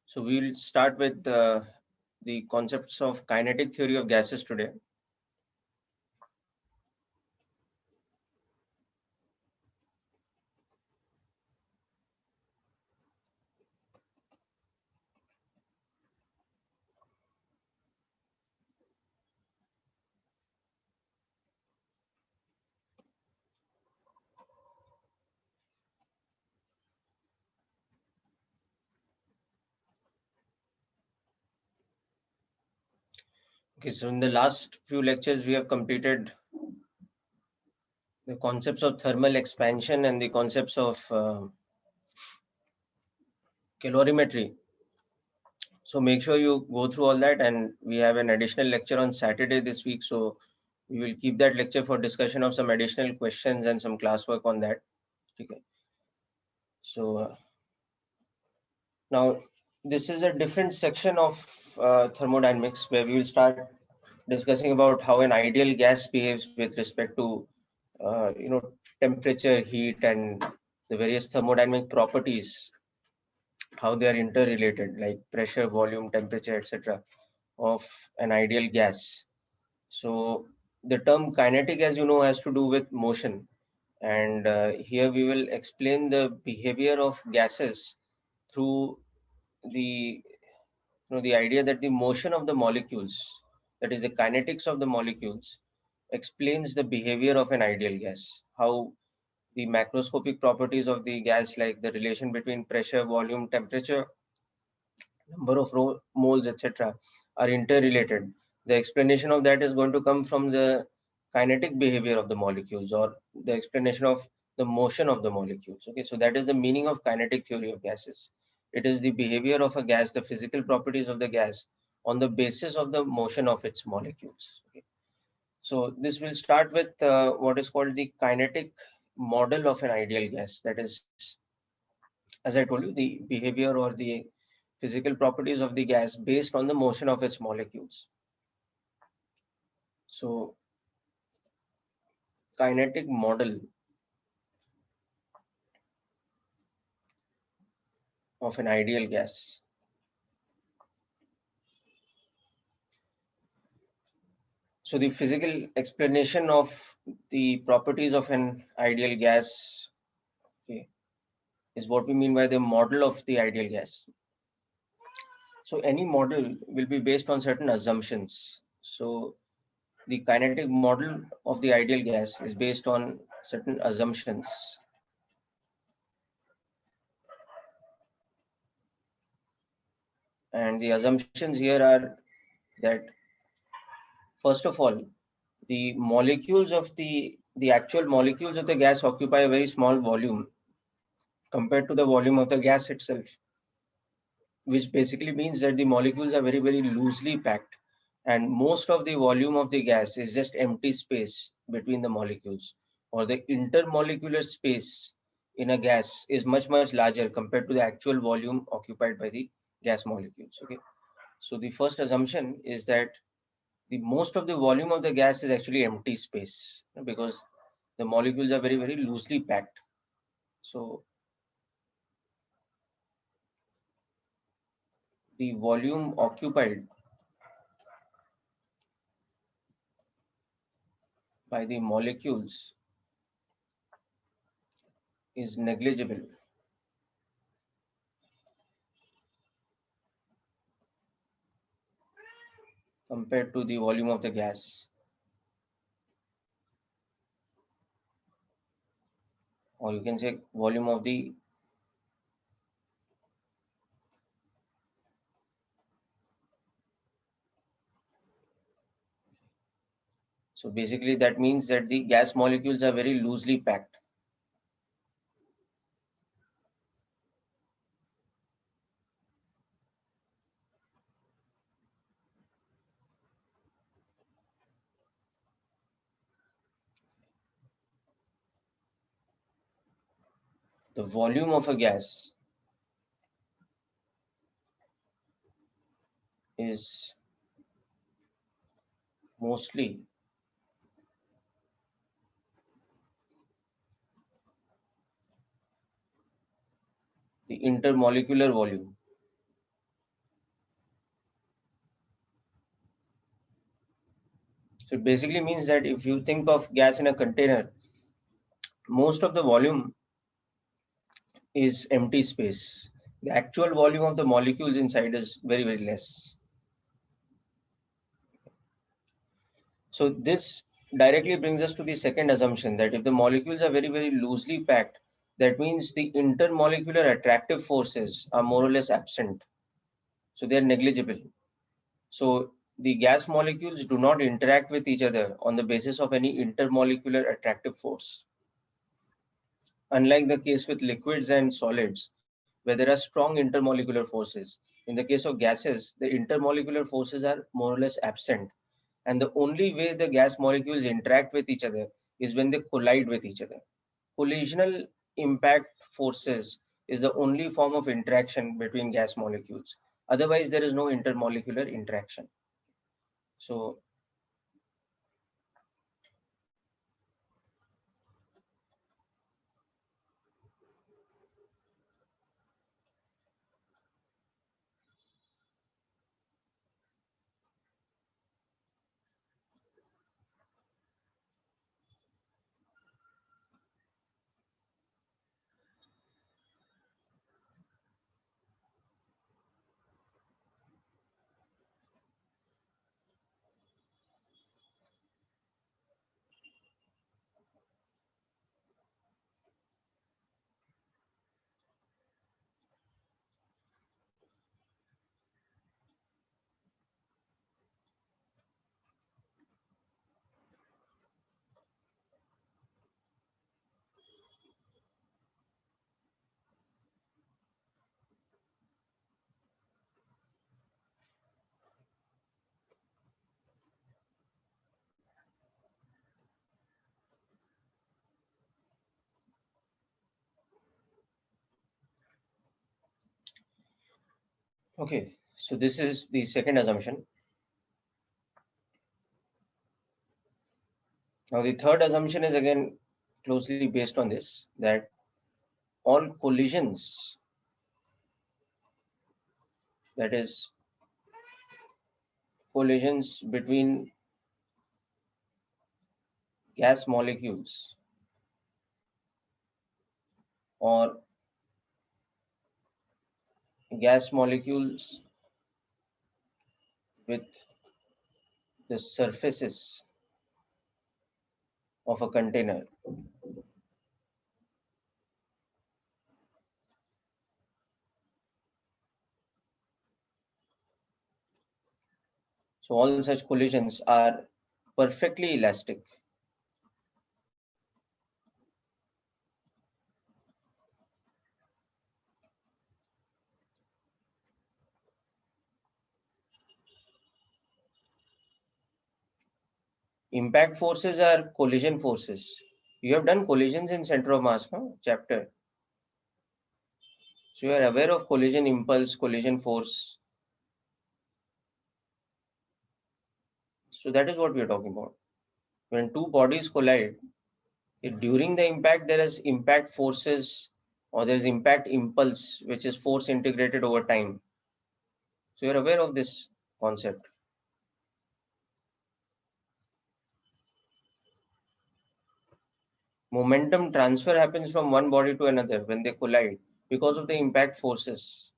So we'll start with the concepts of kinetic theory of gases today. Okay, so in the last few lectures, we have completed the concepts of thermal expansion and the concepts of calorimetry. So make sure you go through all that, and we have an additional lecture on Saturday this week. So we will keep that lecture for discussion of some additional questions and some classwork on that. Okay. So now this is a different section of thermodynamics where we will start discussing about how an ideal gas behaves with respect to temperature, heat, and the various thermodynamic properties, how they are interrelated, like pressure, volume, temperature, etc., of an ideal gas. So the term kinetic, as you know, has to do with motion, and here we will explain the behavior of gases through the idea that the motion of the molecules, that is the kinetics of the molecules, explains the behavior of an ideal gas. How the macroscopic properties of the gas, like the relation between pressure, volume, temperature, number of moles, etc., are interrelated. The explanation of that is going to come from the kinetic behavior of the molecules, or the explanation of the motion of the molecules. Okay, so that is the meaning of kinetic theory of gases. It is the behavior of a gas, the physical properties of the gas on the basis of the motion of its molecules. Okay. So this will start with what is called the kinetic model of an ideal gas. That is, as I told you, the behavior or the physical properties of the gas based on the motion of its molecules. So kinetic model of an ideal gas. So the physical explanation of the properties of an ideal gas, okay, is what we mean by the model of the ideal gas. So any model will be based on certain assumptions. So the kinetic model of the ideal gas is based on certain assumptions. And the assumptions here are that, first of all, the molecules of the actual molecules of the gas occupy a very small volume compared to the volume of the gas itself, which basically means that the molecules are very, very loosely packed, and most of the volume of the gas is just empty space between the molecules, or the intermolecular space in a gas is much, much larger compared to the actual volume occupied by the gas molecules. Okay, so the first assumption is that the most of the volume of the gas is actually empty space, because the molecules are very, very loosely packed. So the volume occupied by the molecules is negligible compared to the volume of the gas, or you can say volume of the so basically that means that the gas molecules are very loosely packed. The volume of a gas is mostly the intermolecular volume. So it basically means that if you think of gas in a container, most of the volume is empty space. The actual volume of the molecules inside is very, very less. So this directly brings us to the second assumption, that if the molecules are very, very loosely packed, that means the intermolecular attractive forces are more or less absent. So they are negligible. So the gas molecules do not interact with each other on the basis of any intermolecular attractive force. Unlike the case with liquids and solids, where there are strong intermolecular forces, in the case of gases, the intermolecular forces are more or less absent. And the only way the gas molecules interact with each other is when they collide with each other. Collisional impact forces is the only form of interaction between gas molecules. Otherwise, there is no intermolecular interaction. So, okay, so this is the second assumption. Now, the third assumption is again closely based on this, that all collisions, that is, collisions between gas molecules or gas molecules with the surfaces of a container. So all such collisions are perfectly elastic. Impact forces are collision forces. You have done collisions in center of mass, no? Chapter. So you are aware of collision impulse, collision force. So that is what we are talking about. When two bodies collide, during the impact, there is impact forces or there is impact impulse, which is force integrated over time. So you're aware of this concept. Momentum transfer happens from one body to another when they collide because of the impact forces.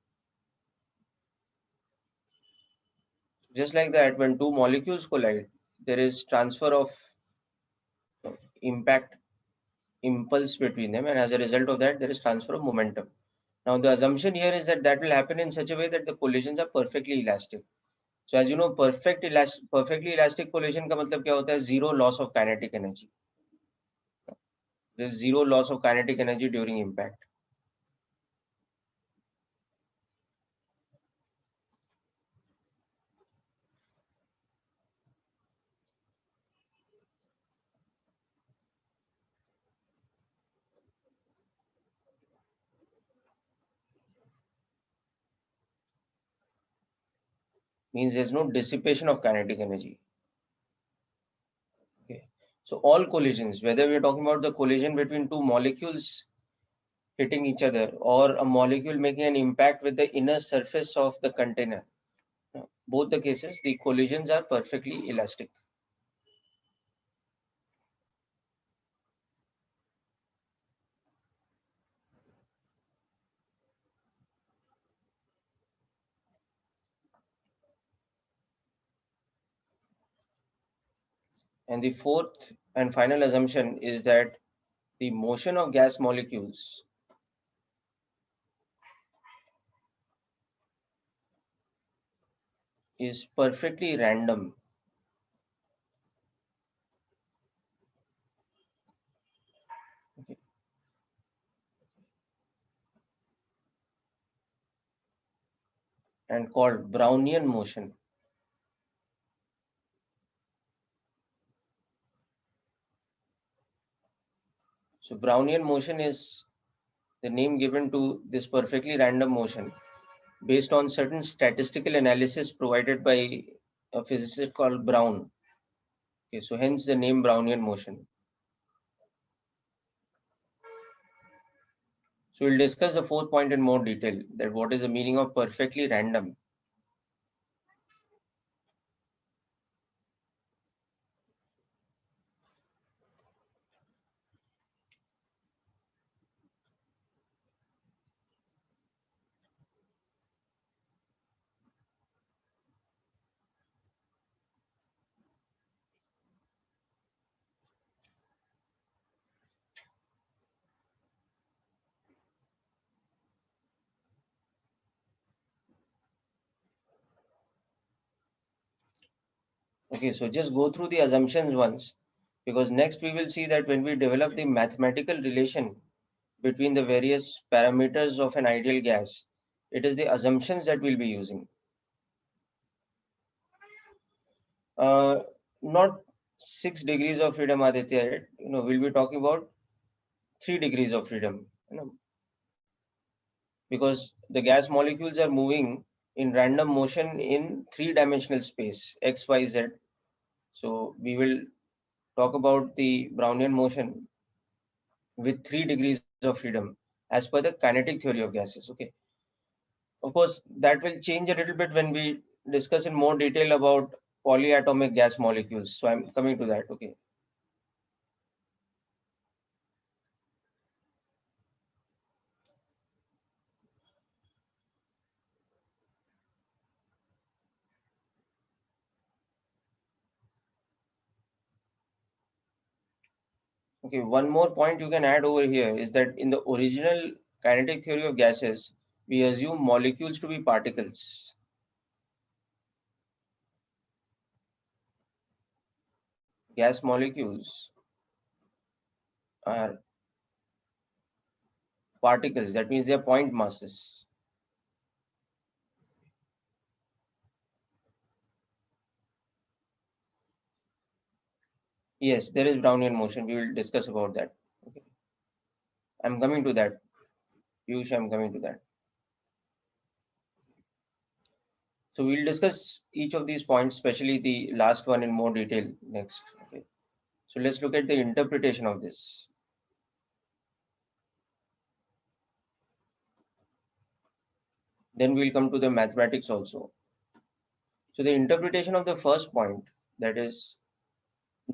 Just like that, when two molecules collide, there is transfer of impact impulse between them, and as a result of that, there is transfer of momentum. Now, the assumption here is that that will happen in such a way that the collisions are perfectly elastic. So, as you know, perfectly elastic collision का मतलब क्या होता है? Zero loss of kinetic energy. There is zero loss of kinetic energy during impact. Means there's no dissipation of kinetic energy. Okay. So all collisions, whether we are talking about the collision between two molecules hitting each other or a molecule making an impact with the inner surface of the container, both the cases, the collisions are perfectly elastic. And the fourth and final assumption is that the motion of gas molecules is perfectly random. Okay. And called Brownian motion. So Brownian motion is the name given to this perfectly random motion based on certain statistical analysis provided by a physicist called Brown. Okay, so hence the name Brownian motion. So we'll discuss the fourth point in more detail, that what is the meaning of perfectly random. Okay, so just go through the assumptions once, because next we will see that when we develop the mathematical relation between the various parameters of an ideal gas, it is the assumptions that we'll be using. Uh, Not 6 degrees of freedom, Aditya. We'll be talking about 3 degrees of freedom. Because the gas molecules are moving in random motion in three-dimensional space, x, y, z. So we will talk about the Brownian motion with 3 degrees of freedom as per the kinetic theory of gases. Okay. Of course, that will change a little bit when we discuss in more detail about polyatomic gas molecules. So I'm coming to that. Okay. Okay. One more point you can add over here is that in the original kinetic theory of gases, we assume molecules to be particles. Gas molecules are particles. That means they are point masses. Yes, there is Brownian motion. We will discuss about that. Okay. I'm coming to that. Piyush, I'm coming to that. So we'll discuss each of these points, especially the last one in more detail next. Okay. So let's look at the interpretation of this. Then we'll come to the mathematics also. So the interpretation of the first point, that is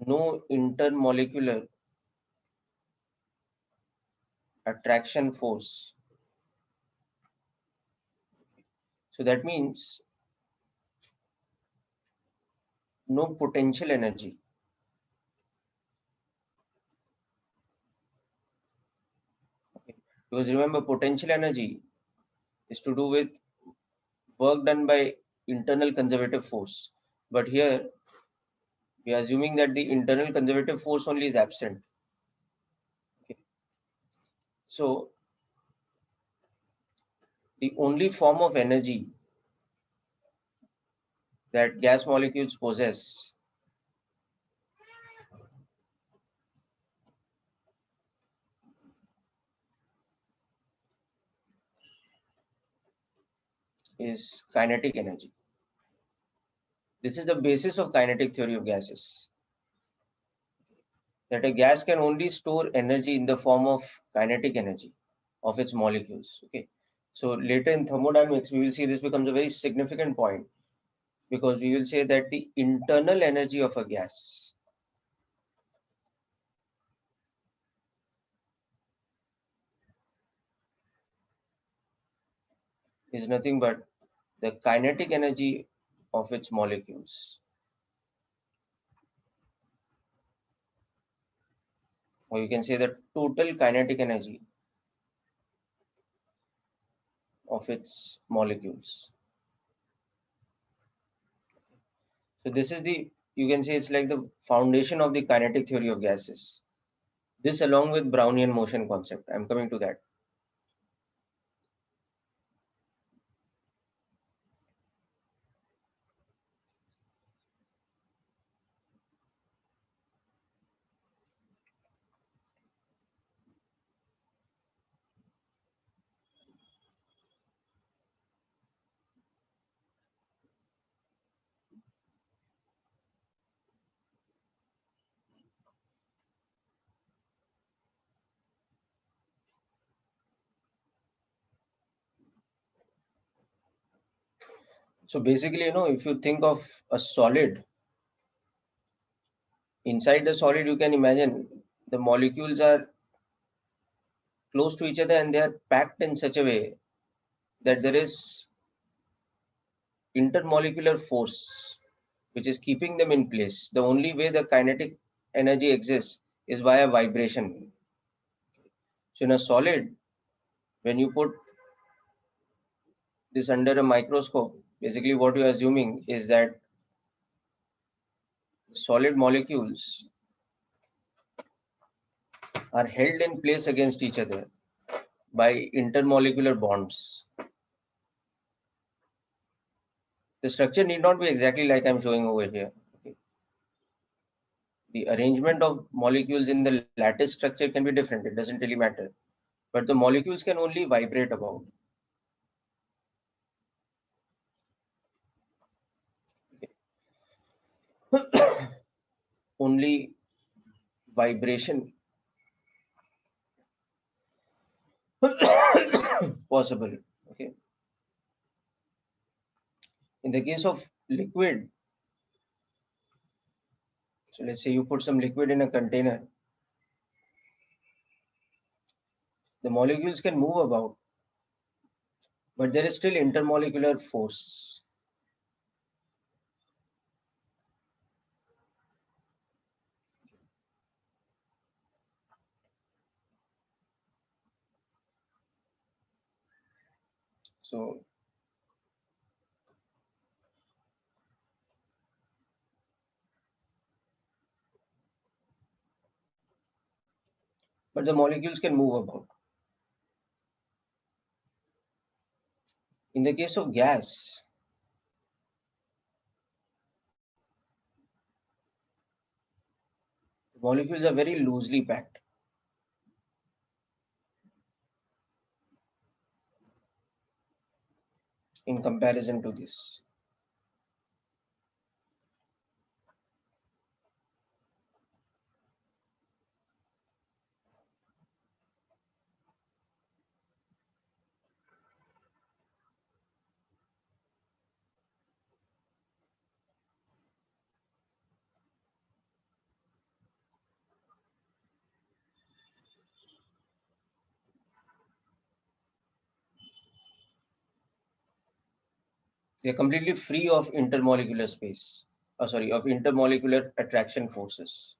no intermolecular attraction force. So that means no potential energy. Okay. Because remember, potential energy is to do with work done by internal conservative force. But here we are assuming that the internal conservative force only is absent. Okay. So the only form of energy that gas molecules possess is kinetic energy. This is the basis of kinetic theory of gases. That a gas can only store energy in the form of kinetic energy of its molecules. Okay. So later in thermodynamics, we will see this becomes a very significant point, because we will say that the internal energy of a gas is nothing but the kinetic energy of its molecules. or you can say the total kinetic energy of its molecules. So this is the, you can say it's like the foundation of the kinetic theory of gases. This along with Brownian motion concept. I'm coming to that. So basically, if you think of a solid, inside the solid, you can imagine the molecules are close to each other and they are packed in such a way that there is intermolecular force which is keeping them in place. The only way the kinetic energy exists is via vibration. So in a solid, when you put this under a microscope, basically what you're assuming is that solid molecules are held in place against each other by intermolecular bonds. The structure need not be exactly like I'm showing over here. Okay. The arrangement of molecules in the lattice structure can be different. It doesn't really matter. But the molecules can only vibrate about. Okay. Only vibration possible. Okay. In the case of liquid, so let's say you put some liquid in a container, the molecules can move about, but there is still intermolecular force. So but the molecules can move about. In the case of gas, molecules are very loosely packed in comparison to this. They are completely free of intermolecular space. Sorry, of intermolecular attraction forces.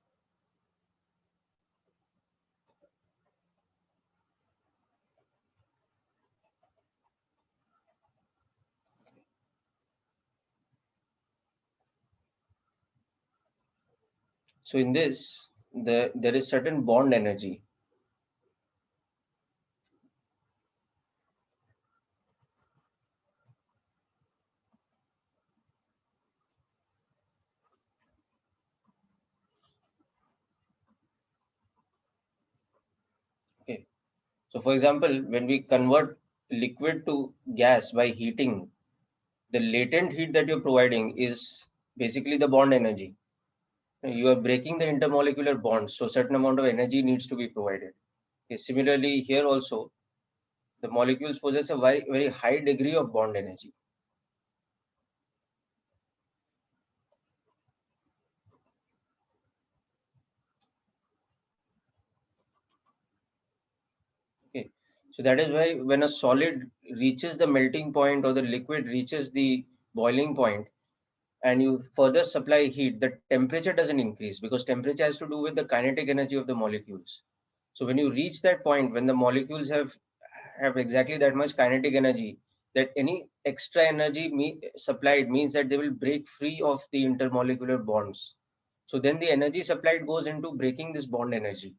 So in this, there is certain bond energy. Okay. So for example, when we convert liquid to gas by heating, the latent heat that you're providing is basically the bond energy. You are breaking the intermolecular bonds, so certain amount of energy needs to be provided. Okay. Similarly, here also, the molecules possess a very, very high degree of bond energy. Okay. So that is why when a solid reaches the melting point or the liquid reaches the boiling point, and you further supply heat, the temperature doesn't increase because temperature has to do with the kinetic energy of the molecules. So when you reach that point, when the molecules have exactly that much kinetic energy, that any extra energy supplied means that they will break free of the intermolecular bonds. So then the energy supplied goes into breaking this bond energy,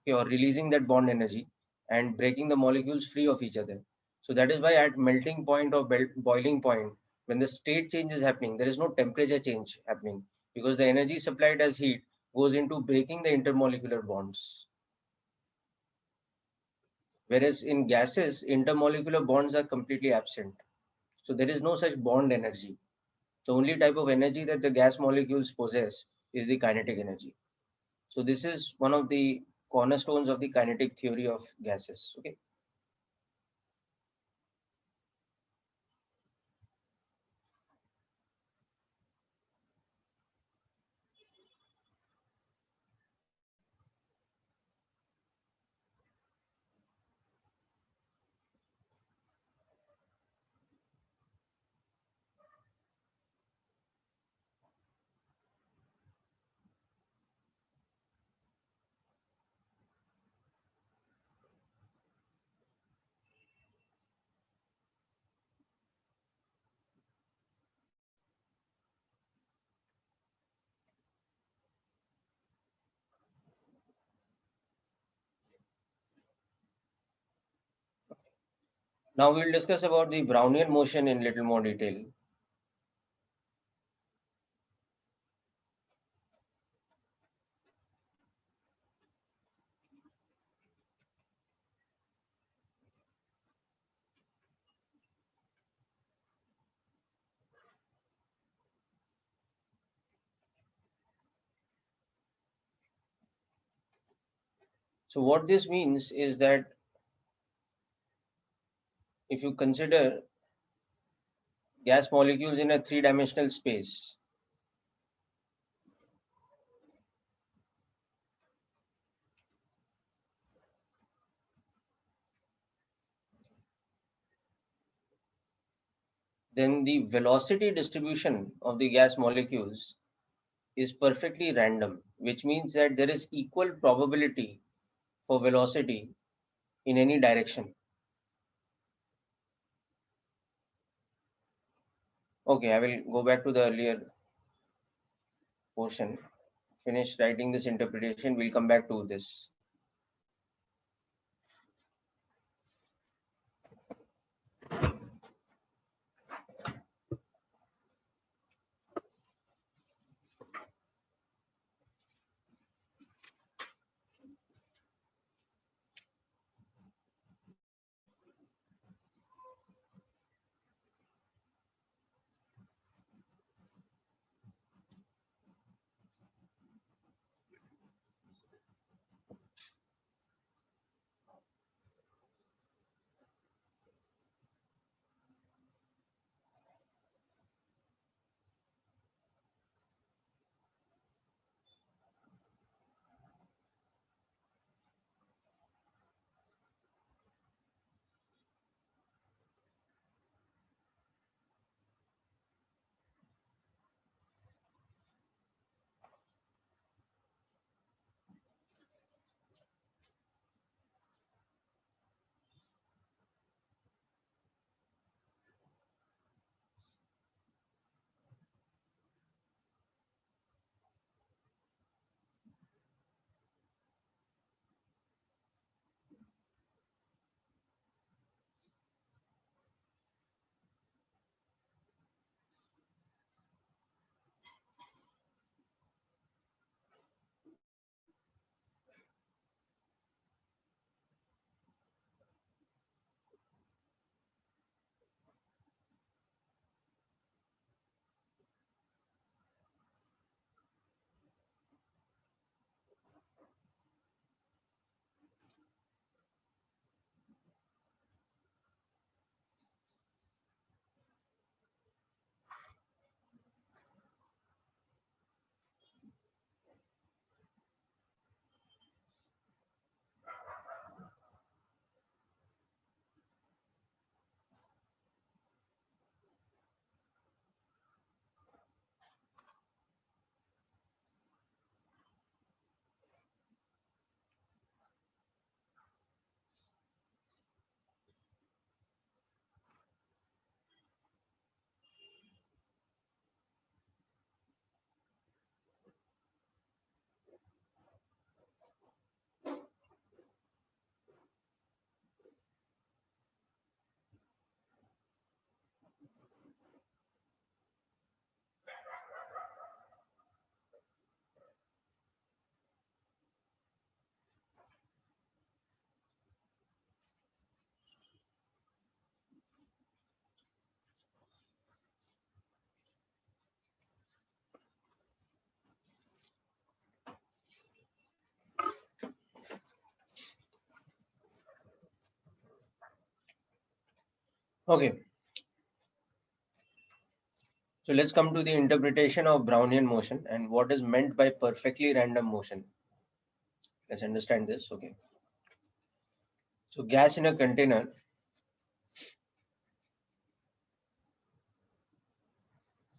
okay, or releasing that bond energy and breaking the molecules free of each other. So that is why at melting point or boiling point, when the state change is happening, there is no temperature change happening because the energy supplied as heat goes into breaking the intermolecular bonds. Whereas in gases, intermolecular bonds are completely absent. So there is no such bond energy. The only type of energy that the gas molecules possess is the kinetic energy. So this is one of the cornerstones of the kinetic theory of gases. Okay. Now we will discuss about the Brownian motion in little more detail. So what this means is that if you consider gas molecules in a three-dimensional space, then the velocity distribution of the gas molecules is perfectly random, which means that there is equal probability for velocity in any direction. Okay, I will go back to the earlier portion. Finish writing this interpretation. We'll come back to this. Okay, so let's come to the interpretation of Brownian motion and what is meant by perfectly random motion. Let's understand this. Okay, so gas in a container.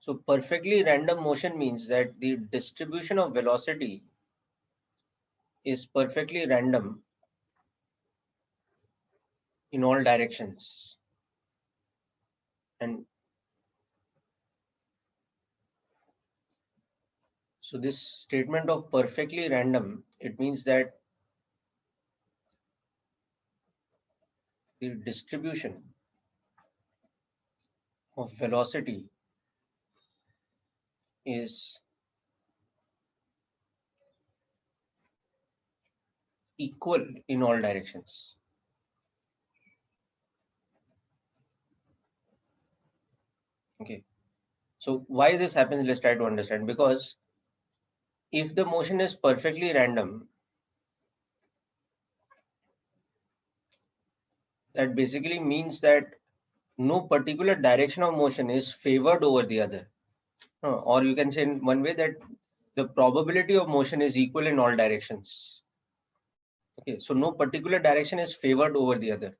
So perfectly random motion means that the distribution of velocity is perfectly random in all directions. And so this statement of perfectly random, it means that the distribution of velocity is equal in all directions. Okay. So why this happens, let's try to understand. Because if the motion is perfectly random, that basically means that no particular direction of motion is favored over the other. Or you can say in one way that the probability of motion is equal in all directions. Okay, so no particular direction is favored over the other.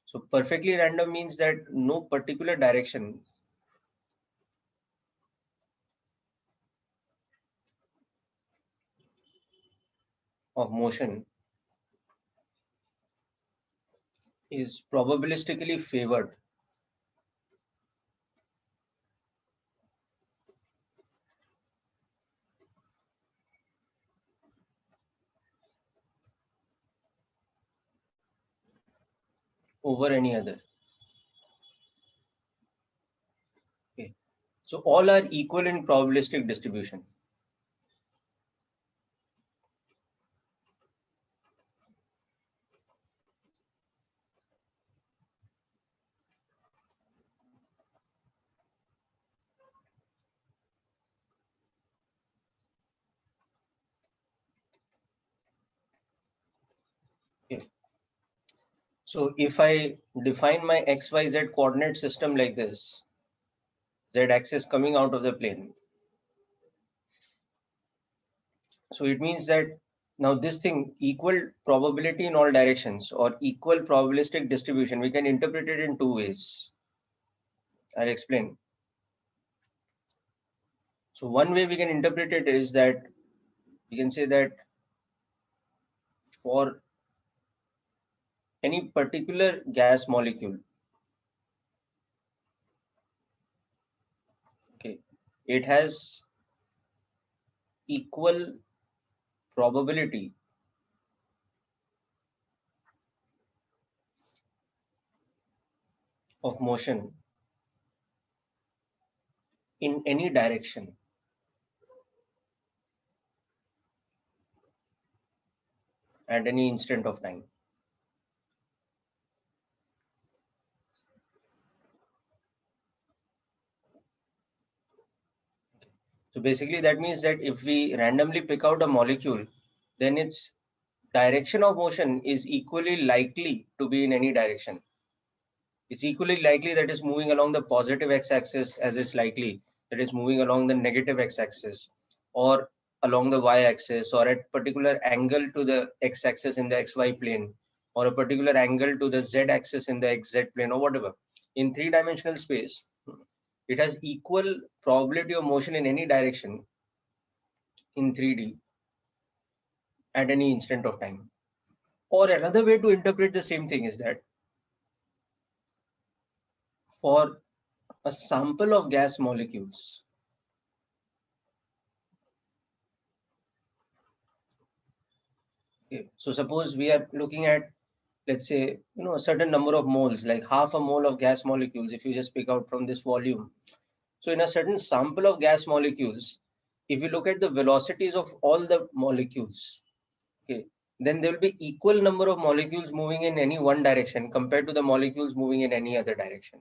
So perfectly random means that no particular direction of motion is probabilistically favored over any other. Okay. So all are equal in probabilistic distribution. Okay. So if I define my XYZ coordinate system like this, Z axis coming out of the plane. So it means that now this thing equal probability in all directions or equal probabilistic distribution, we can interpret it in two ways. I'll explain. So one way we can interpret it is that we can say that for any particular gas molecule, okay, it has equal probability of motion in any direction at any instant of time. So basically that means that if we randomly pick out a molecule, then its direction of motion is equally likely to be in any direction. It's equally likely that is moving along the positive x-axis as it's likely that is moving along the negative x-axis or along the y-axis or at particular angle to the x-axis in the xy plane or a particular angle to the z-axis in the xz plane or whatever. In three-dimensional space, it has equal probability of motion in any direction in 3D at any instant of time. Or another way to interpret the same thing is that for a sample of gas molecules, okay, so suppose we are looking at, let's say, a certain number of moles, like half a mole of gas molecules, if you just pick out from this volume. So in a certain sample of gas molecules, if you look at the velocities of all the molecules, okay, then there will be equal number of molecules moving in any one direction compared to the molecules moving in any other direction.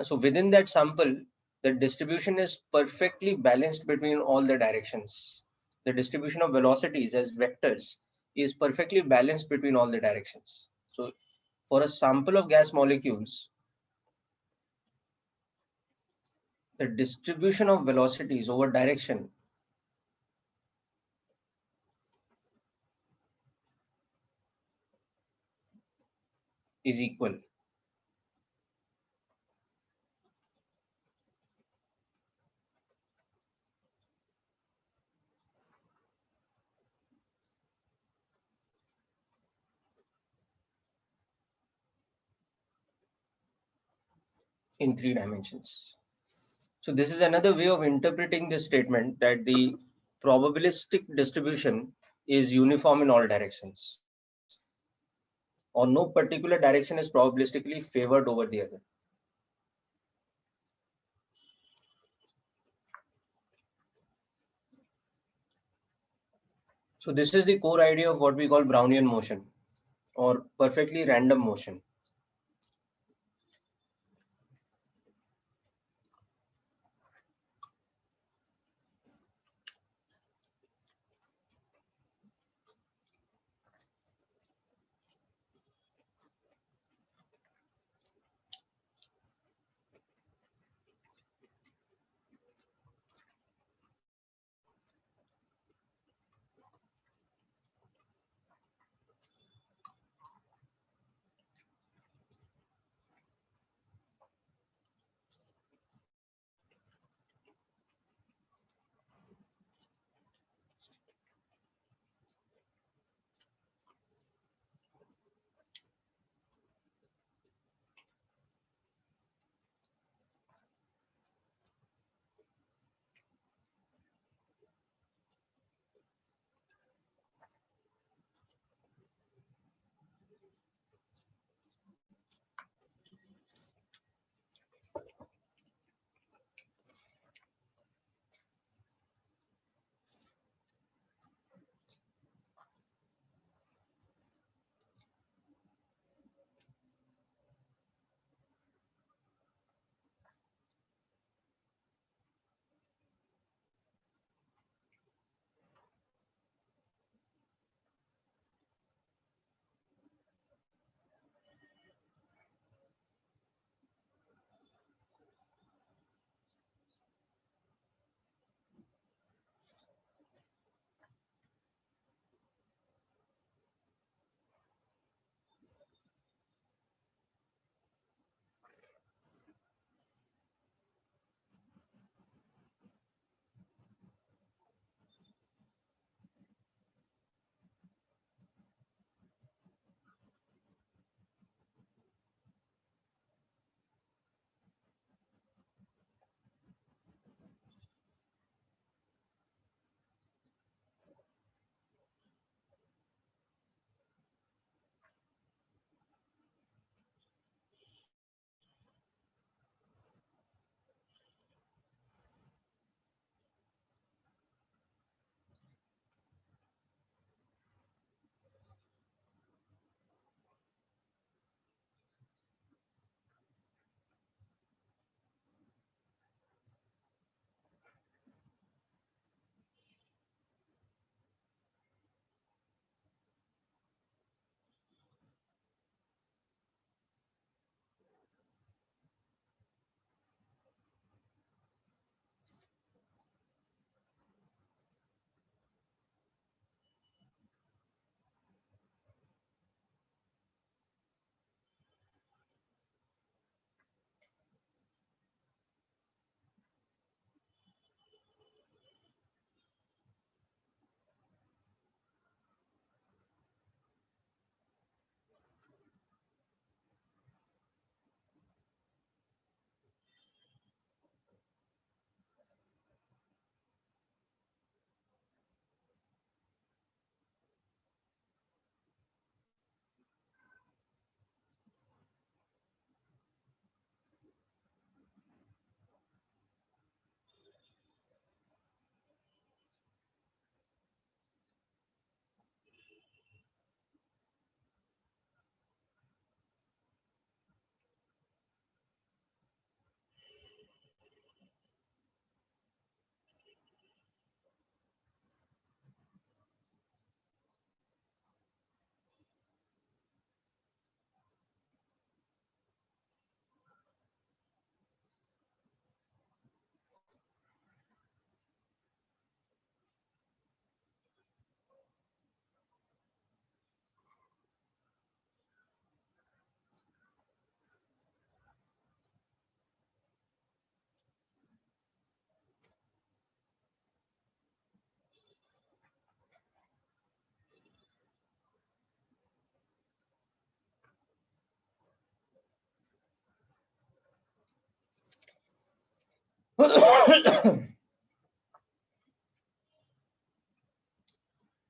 So within that sample, the distribution is perfectly balanced between all the directions. The distribution of velocities as vectors is perfectly balanced between all the directions. So for a sample of gas molecules, the distribution of velocities over direction is equal. In 3 dimensions. So this is another way of interpreting this statement, that the probabilistic distribution is uniform in all directions, or no particular direction is probabilistically favored over the other. So this is the core idea of what we call Brownian motion, or perfectly random motion.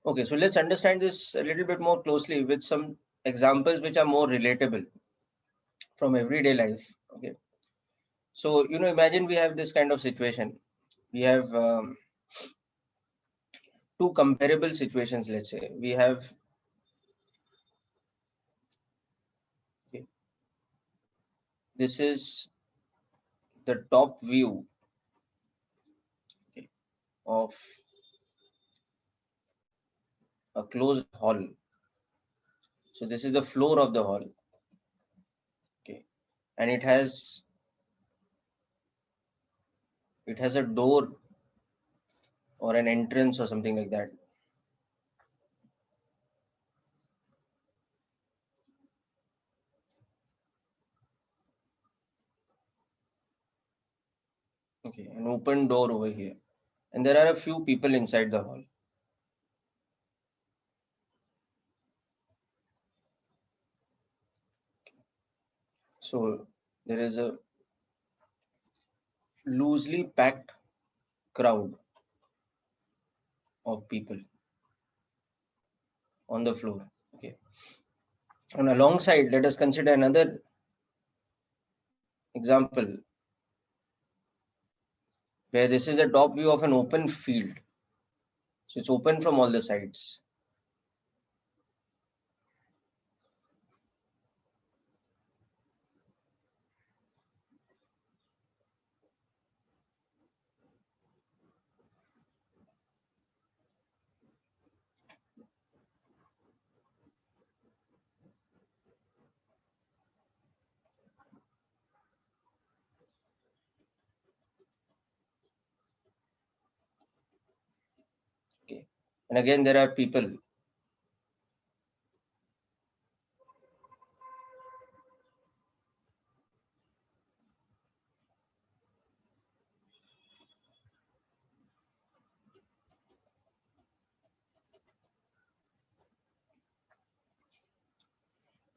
Okay, so let's understand this a little bit more closely with some examples which are more relatable from everyday life. Okay, so imagine we have this kind of situation. We have two comparable situations. Let's say we have, okay, this is the top view, okay, of a closed hall. So this is the floor of the hall, okay, and it has a door or an entrance or something like that. Okay, an open door over here, and there are a few people inside the hall. So there is a loosely packed crowd of people on the floor. Okay, and alongside, let us consider another example where this is a top view of an open field. So it's open from all the sides. Okay, and again there are people.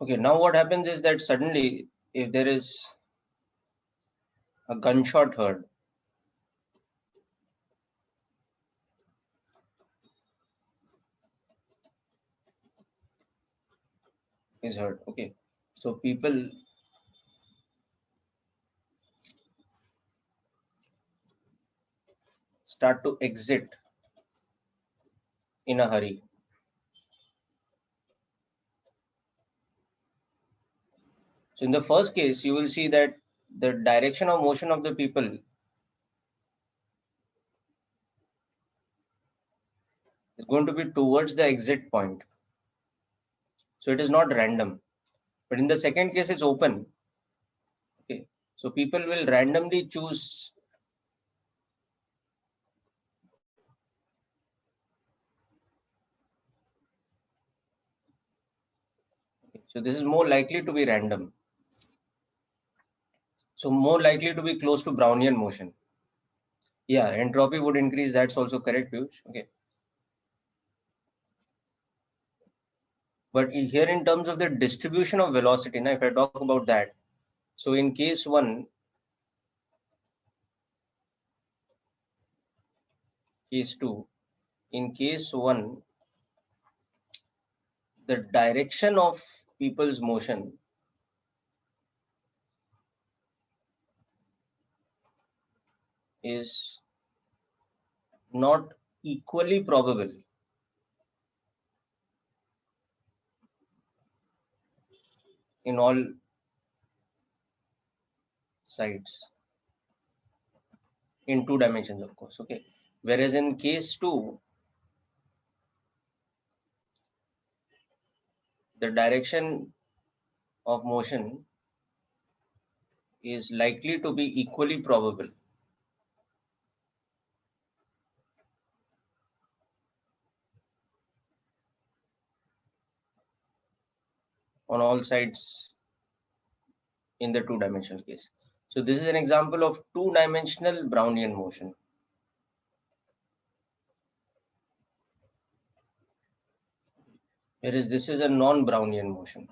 Okay, now what happens is that suddenly, if there is a gunshot heard, is heard. Okay, so people start to exit in a hurry. So in the first case, you will see that the direction of motion of the people is going to be towards the exit point. So it is not random. But in the second case, it's open. Okay, so people will randomly choose. So this is more likely to be random. So more likely to be close to Brownian motion. Yeah, entropy would increase. That's also correct, Piyush. Okay. But here in terms of the distribution of velocity, now if I talk about that, so in case one, case two, in case one, the direction of people's motion is not equally probable in all sides in two dimensions, of course. Okay. Whereas in case two, the direction of motion is likely to be equally probable on all sides in the two-dimensional case. So this is an example of two-dimensional Brownian motion. Whereas this is a non-Brownian motion.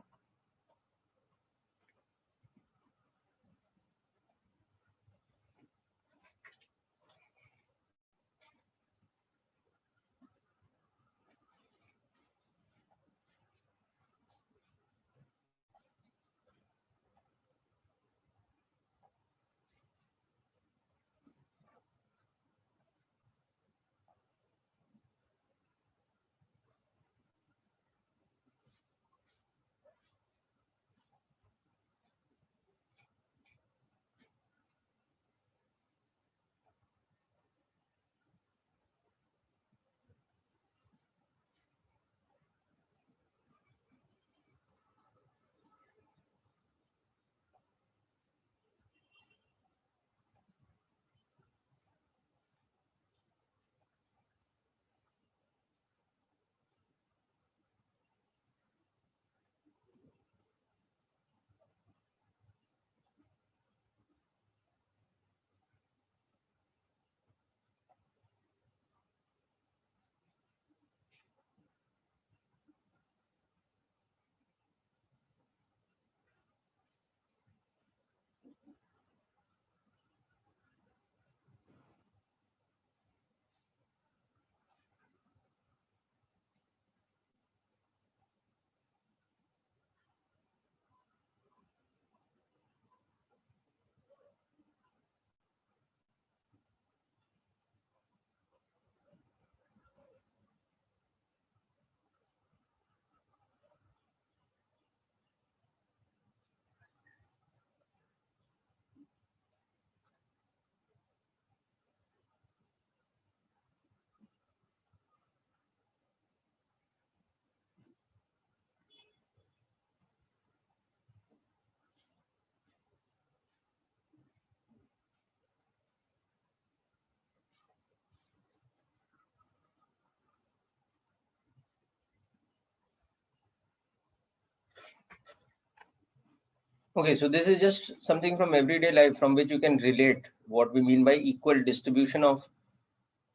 Okay, so this is just something from everyday life from which you can relate what we mean by equal distribution of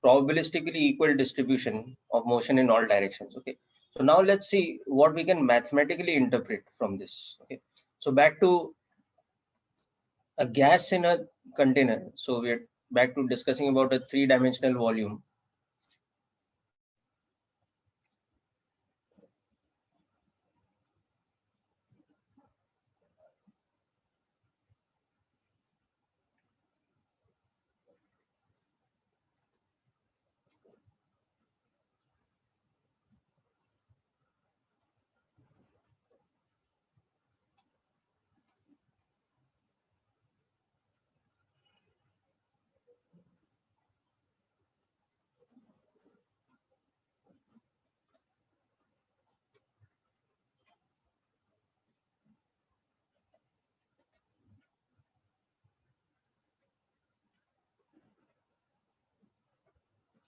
probabilistically equal distribution of motion in all directions. Okay, so now let's see what we can mathematically interpret from this. Okay, so back to a gas in a container. So we're back to discussing about a three-dimensional volume.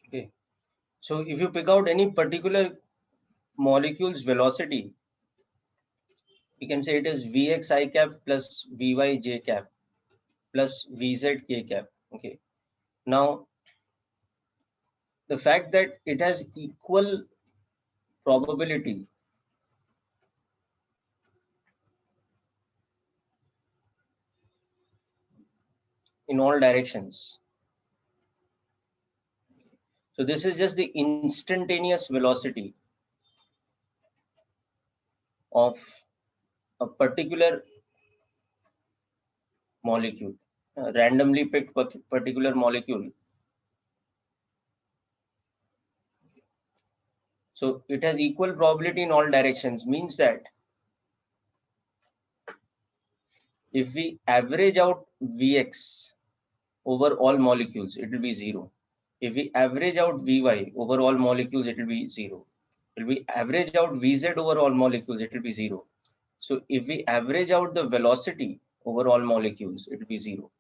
Okay, so if you pick out any particular molecule's velocity, you can say it is Vx I cap plus Vy j cap plus Vz k cap. Okay, now the fact that it has equal probability in all directions. So this is just the instantaneous velocity of a particular molecule, a randomly picked particular molecule. So it has equal probability in all directions, means that if we average out Vx over all molecules, it will be zero. If we average out Vy over all molecules, it will be zero. If we average out Vz over all molecules, it will be zero. So if we average out the velocity over all molecules, it will be zero.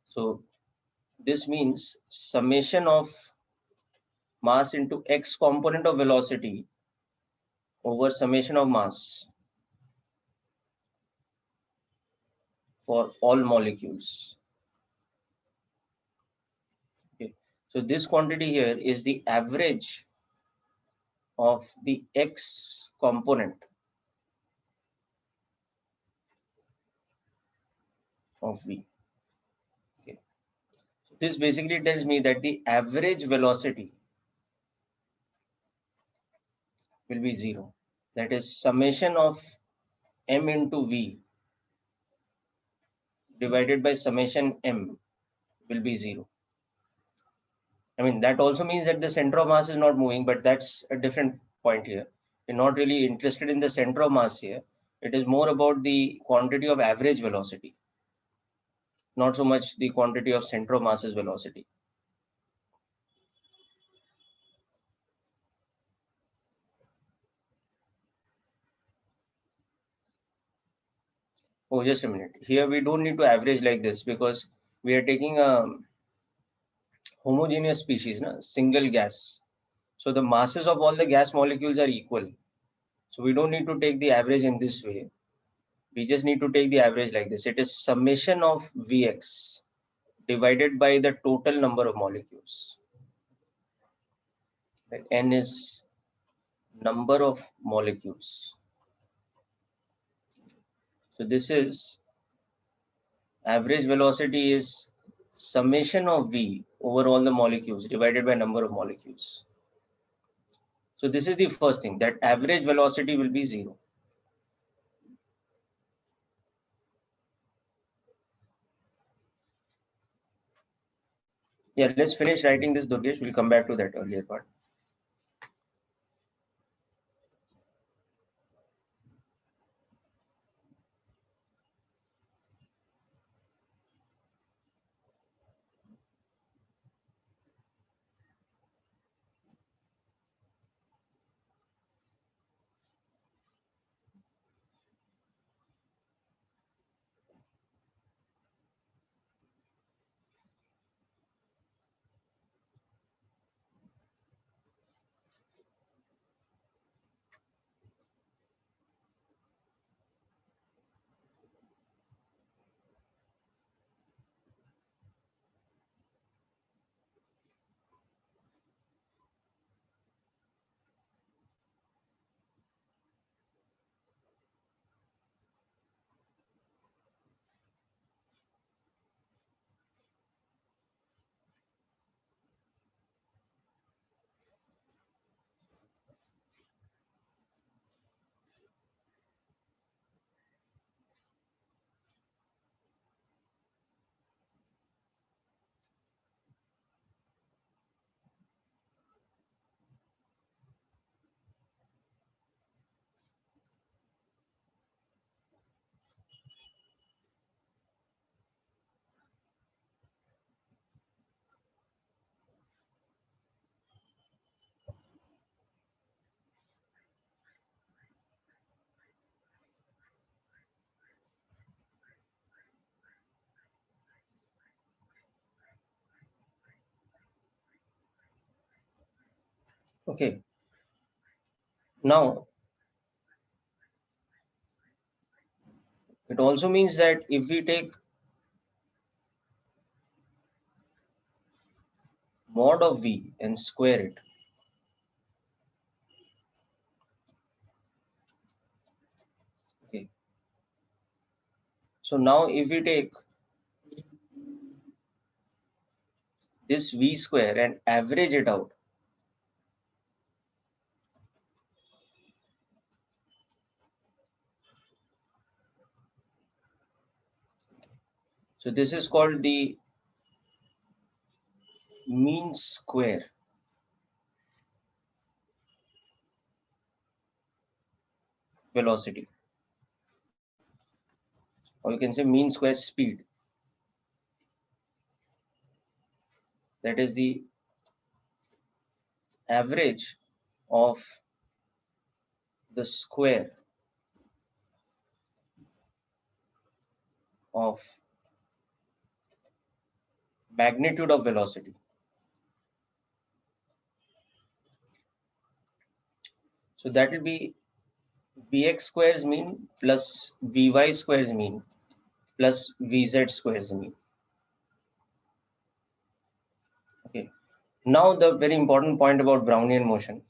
So this means summation of mass into x component of velocity over summation of mass for all molecules. Okay. So this quantity here is the average of the x component of V. Okay. This basically tells me that the average velocity will be zero. That is summation of m into V divided by summation m will be zero. I mean, that also means that the center of mass is not moving, but that's a different point here. We're not really interested in the center of mass here. It is more about the quantity of average velocity, not so much the quantity of center of mass's velocity. Oh, just a minute. Here we don't need to average like this because we are taking a homogeneous species, na? Single gas. So the masses of all the gas molecules are equal. So we don't need to take the average in this way. We just need to take the average like this. It is summation of Vx divided by the total number of molecules. Right? N is number of molecules. So this is average velocity is summation of V over all the molecules divided by number of molecules. So this is the first thing, that average velocity will be zero. Yeah, let's finish writing this, Durgesh. We'll come back to that earlier part. Okay. Now, it also means that if we take mod of V and square it, okay. So now if we take this V square and average it out, so this is called the mean square velocity, or you can say mean square speed. That is the average of the square of magnitude of velocity. So that will be Vx squares mean plus Vy squares mean plus Vz squares mean. Okay. Now the very important point about Brownian motion.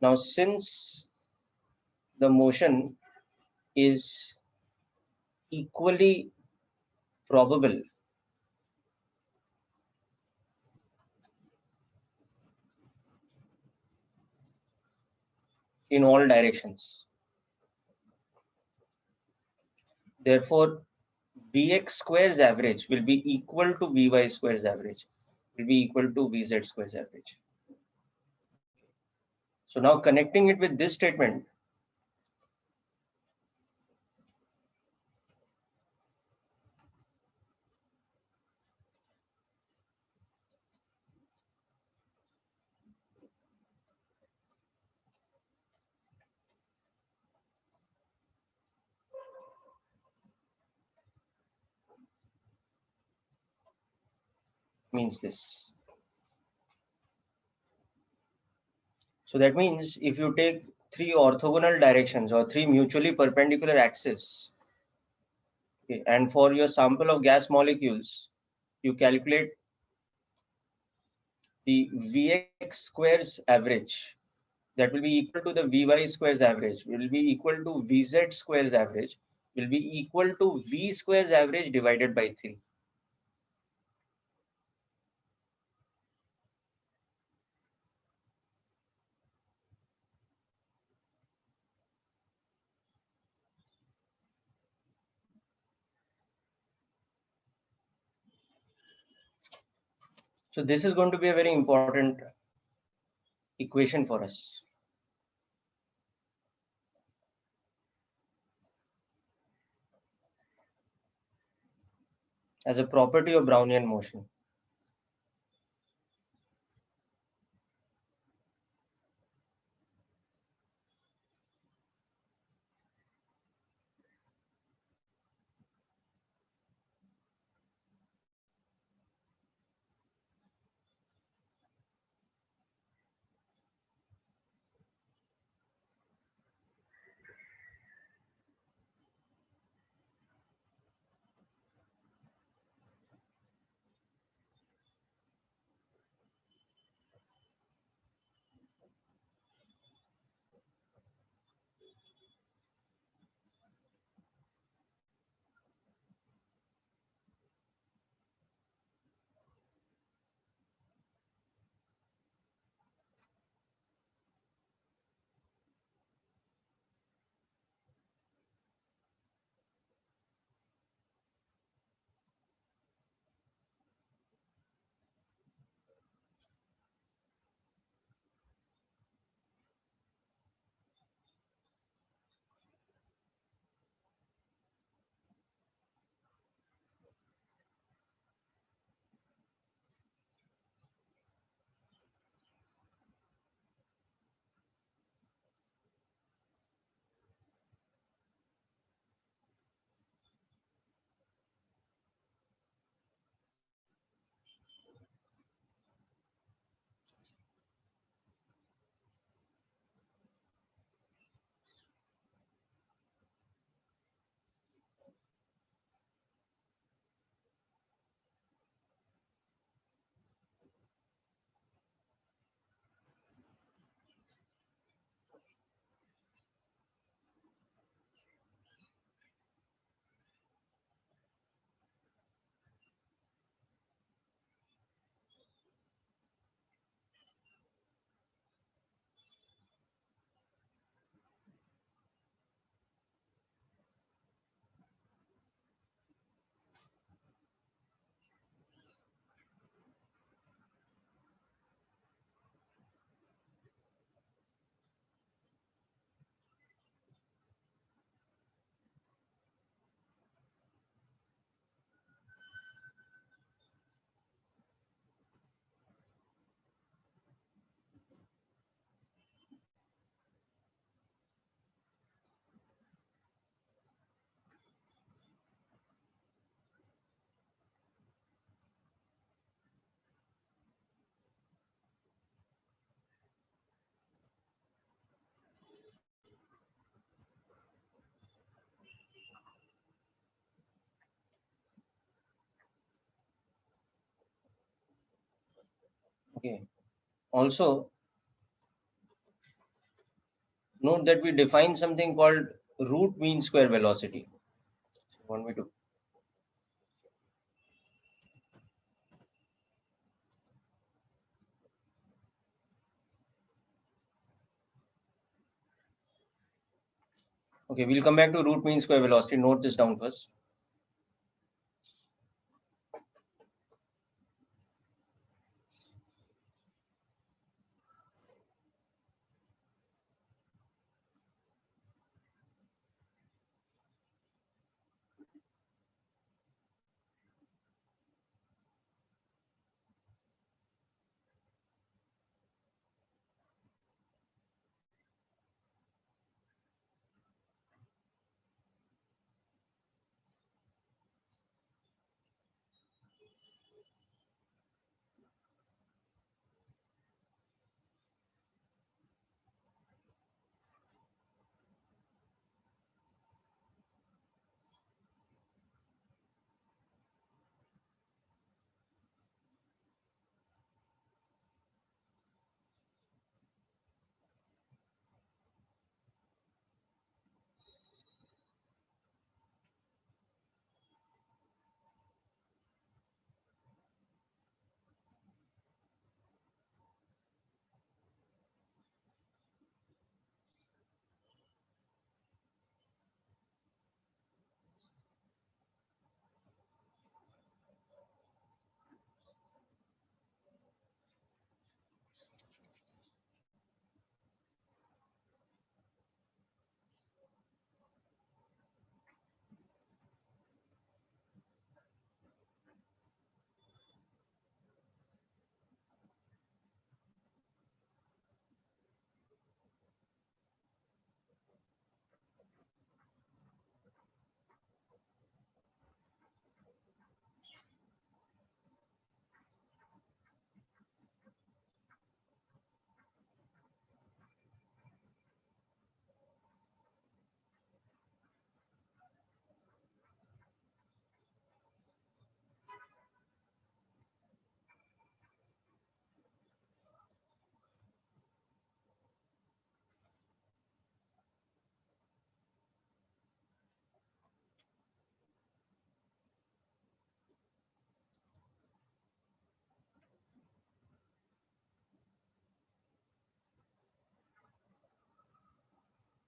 Now since the motion is equally probable in all directions, therefore Vx squares average will be equal to Vy squares average, will be equal to Vz squares average. So now connecting it with this statement, means this. So that means if you take three orthogonal directions or three mutually perpendicular axes, okay, and for your sample of gas molecules, you calculate the Vx squares average, that will be equal to the Vy squares average, will be equal to Vz squares average, will be equal to V squares average divided by 3. So this is going to be a very important equation for us. As a property of Brownian motion. Okay. Also, note that we define something called root mean square velocity. So want me to? Okay, we'll come back to root mean square velocity. Note this down first.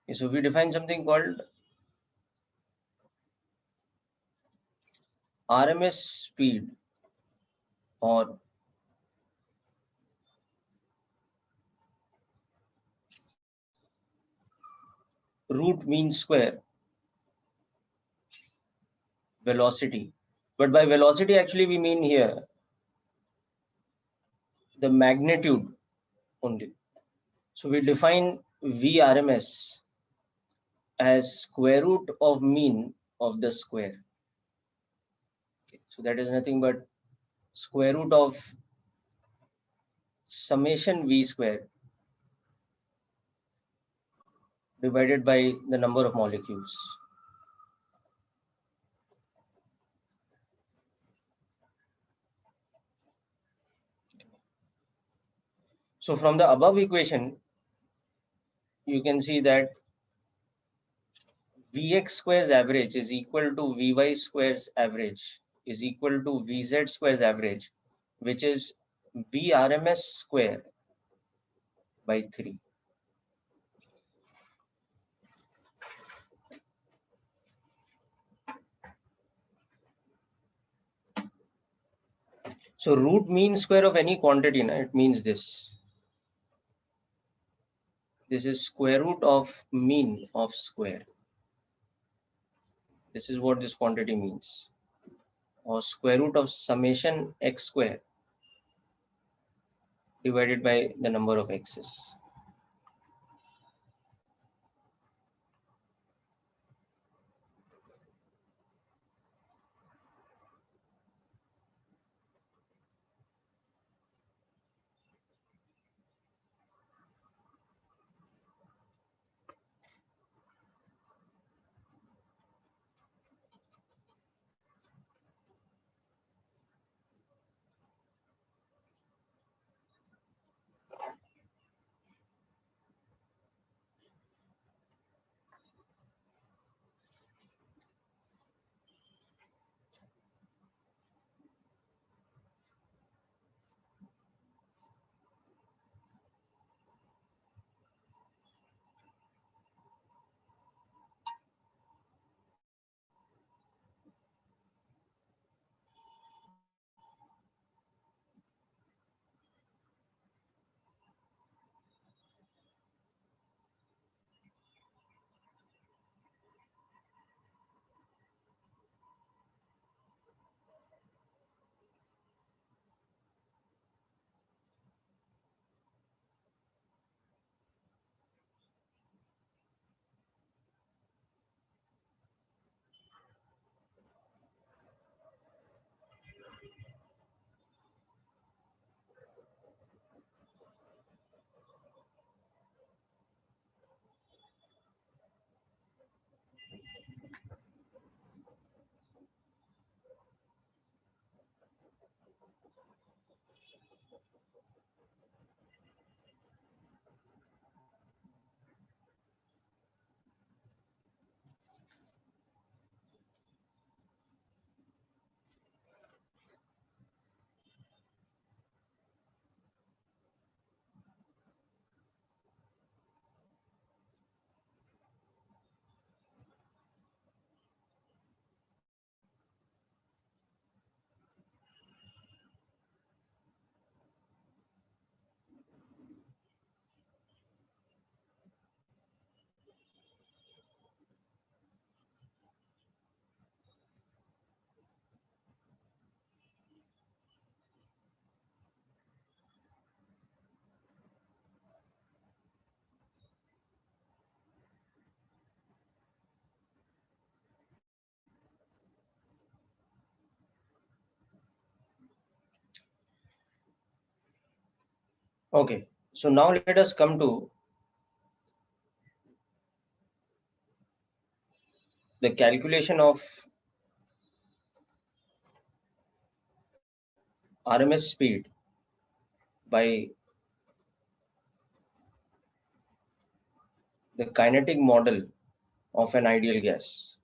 Okay, so we define something called RMS speed or root mean square velocity. But by velocity, actually, we mean here the magnitude only. So we define VRMS as square root of mean of the square. Okay, so that is nothing but square root of summation V square divided by the number of molecules. So from the above equation, you can see that Vx square's average is equal to Vy square's average is equal to Vz square's average, which is VRMS square by 3. So root mean square of any quantity, it means this. This is square root of mean of square. This is what this quantity means. Or square root of summation x square divided by the number of x's. Okay, so now let us come to the calculation of RMS speed by the kinetic model of an ideal gas.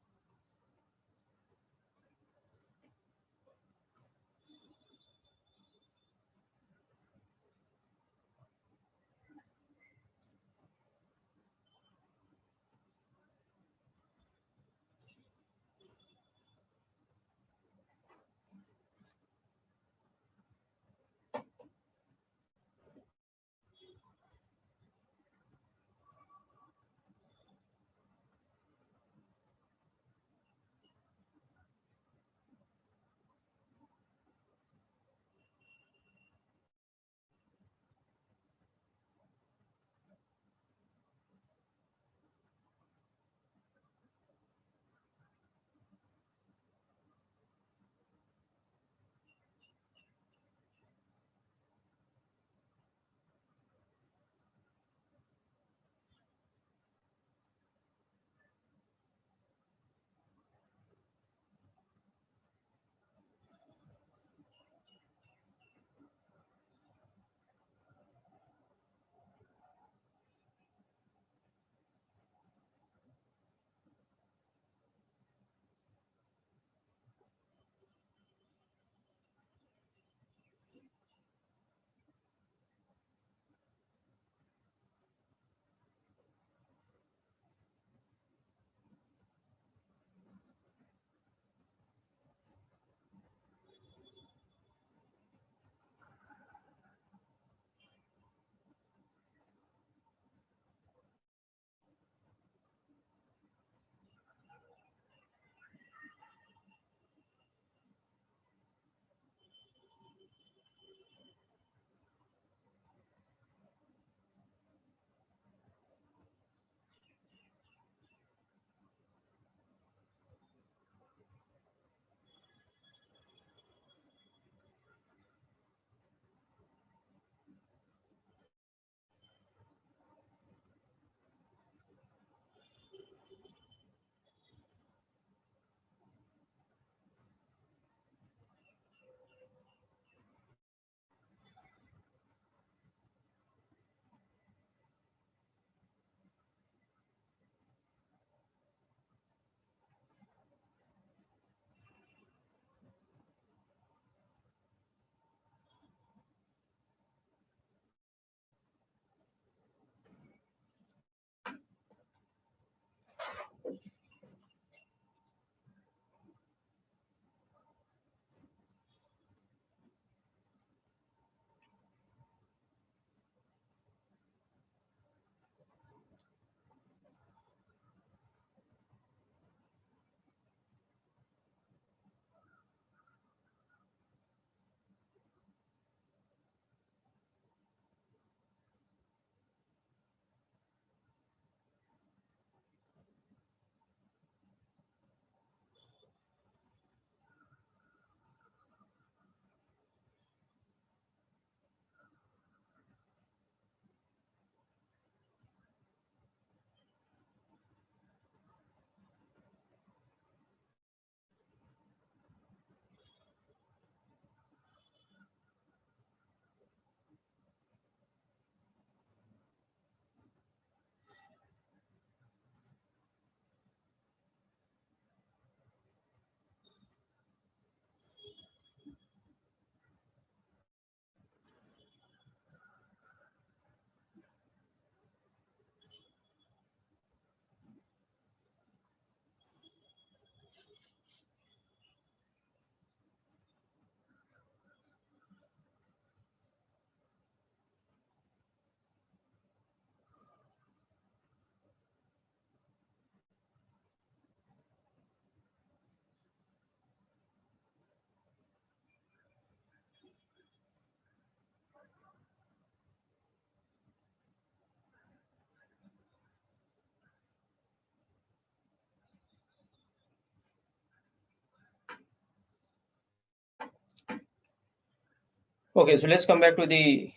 Okay, so let's come back to the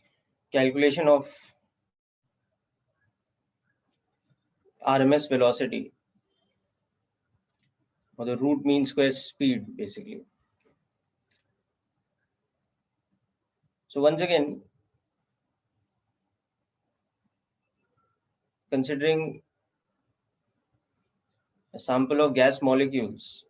calculation of RMS velocity or the root mean square speed basically. So once again, considering a sample of gas molecules,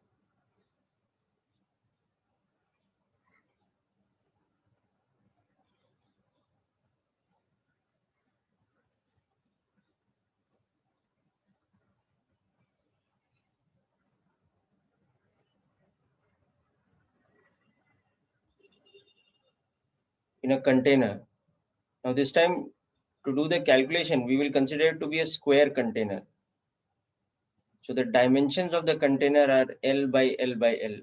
in a container. Now this time, to do the calculation, we will consider it to be a square container. So the dimensions of the container are L by L by L.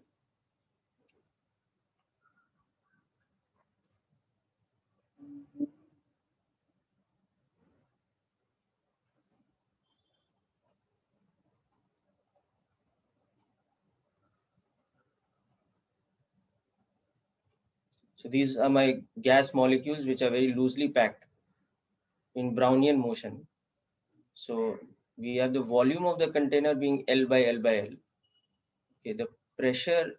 So these are my gas molecules which are very loosely packed in Brownian motion. So we have the volume of the container being L by L by L. Okay, the pressure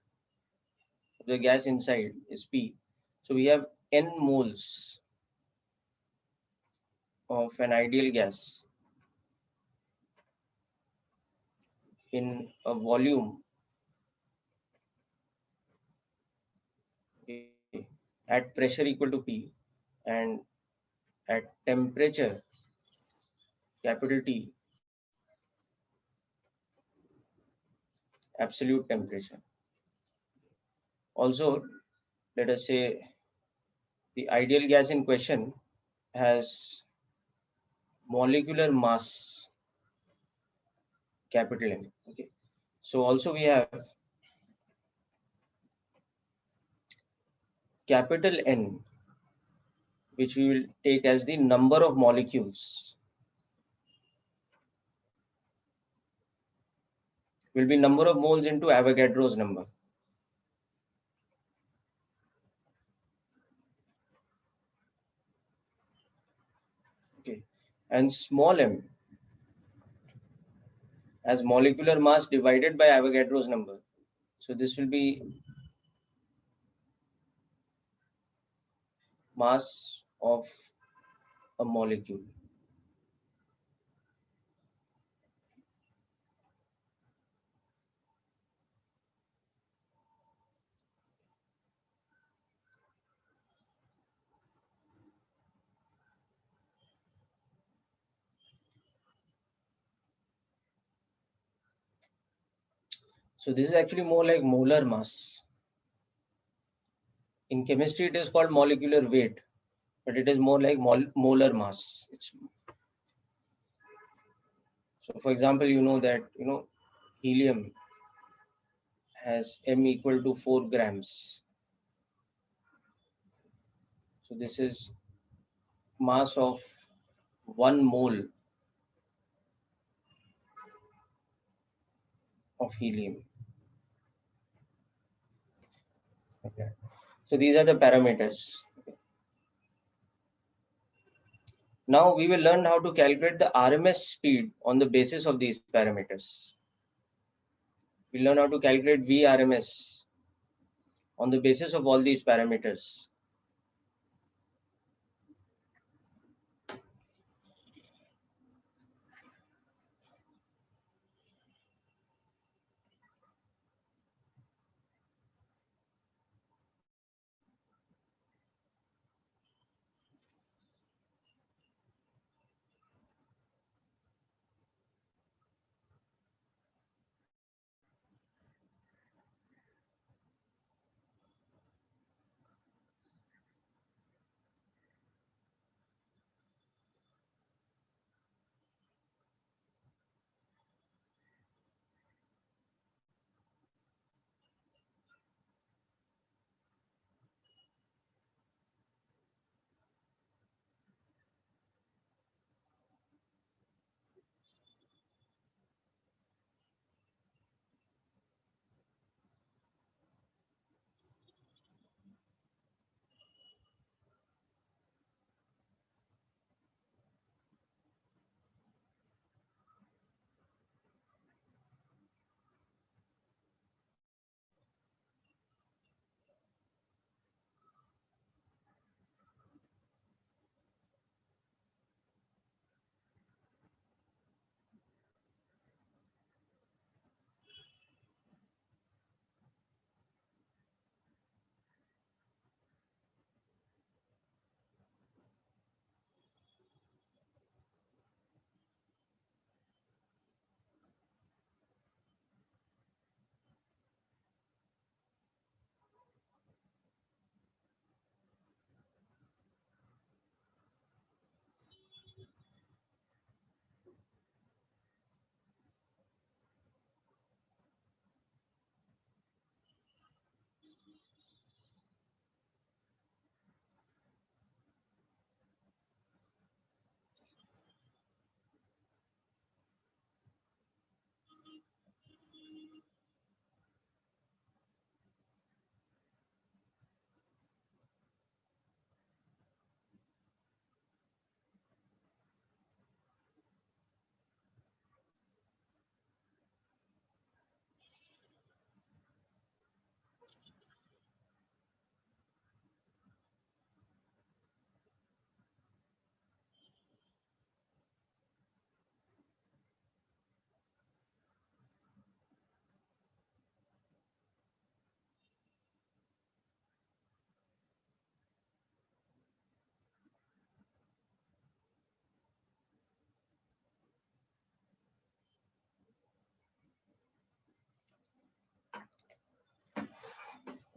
of the gas inside is P. So we have N moles of an ideal gas in a volume, okay, at pressure equal to P and at temperature capital T, absolute temperature. Also, let us say the ideal gas in question has molecular mass capital N. Okay. So also we have capital N, which we will take as the number of molecules, will be number of moles into Avogadro's number. Okay. And small m as molecular mass divided by Avogadro's number. So this will be mass of a molecule. So this is actually more like molar mass. In chemistry, it is called molecular weight, but it is more like molar mass. So for example, you know that helium has m equal to 4 grams. So this is mass of 1 mole of helium. Okay. So these are the parameters. Now we will learn how to calculate the RMS speed on the basis of these parameters. We'll learn how to calculate VRMS on the basis of all these parameters.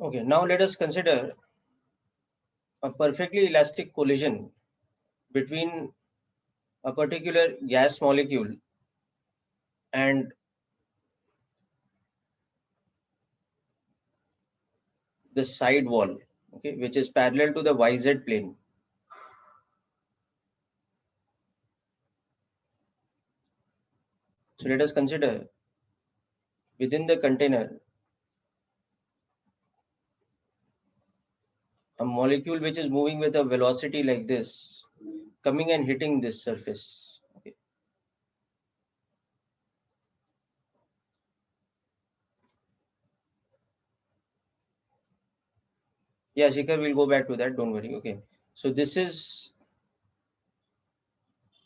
Okay, now let us consider a perfectly elastic collision between a particular gas molecule and the side wall, okay, which is parallel to the YZ plane. So let us consider within the container a molecule which is moving with a velocity like this, coming and hitting this surface. Okay. Yeah, Shikhar, we'll go back to that. Don't worry. Okay. So this is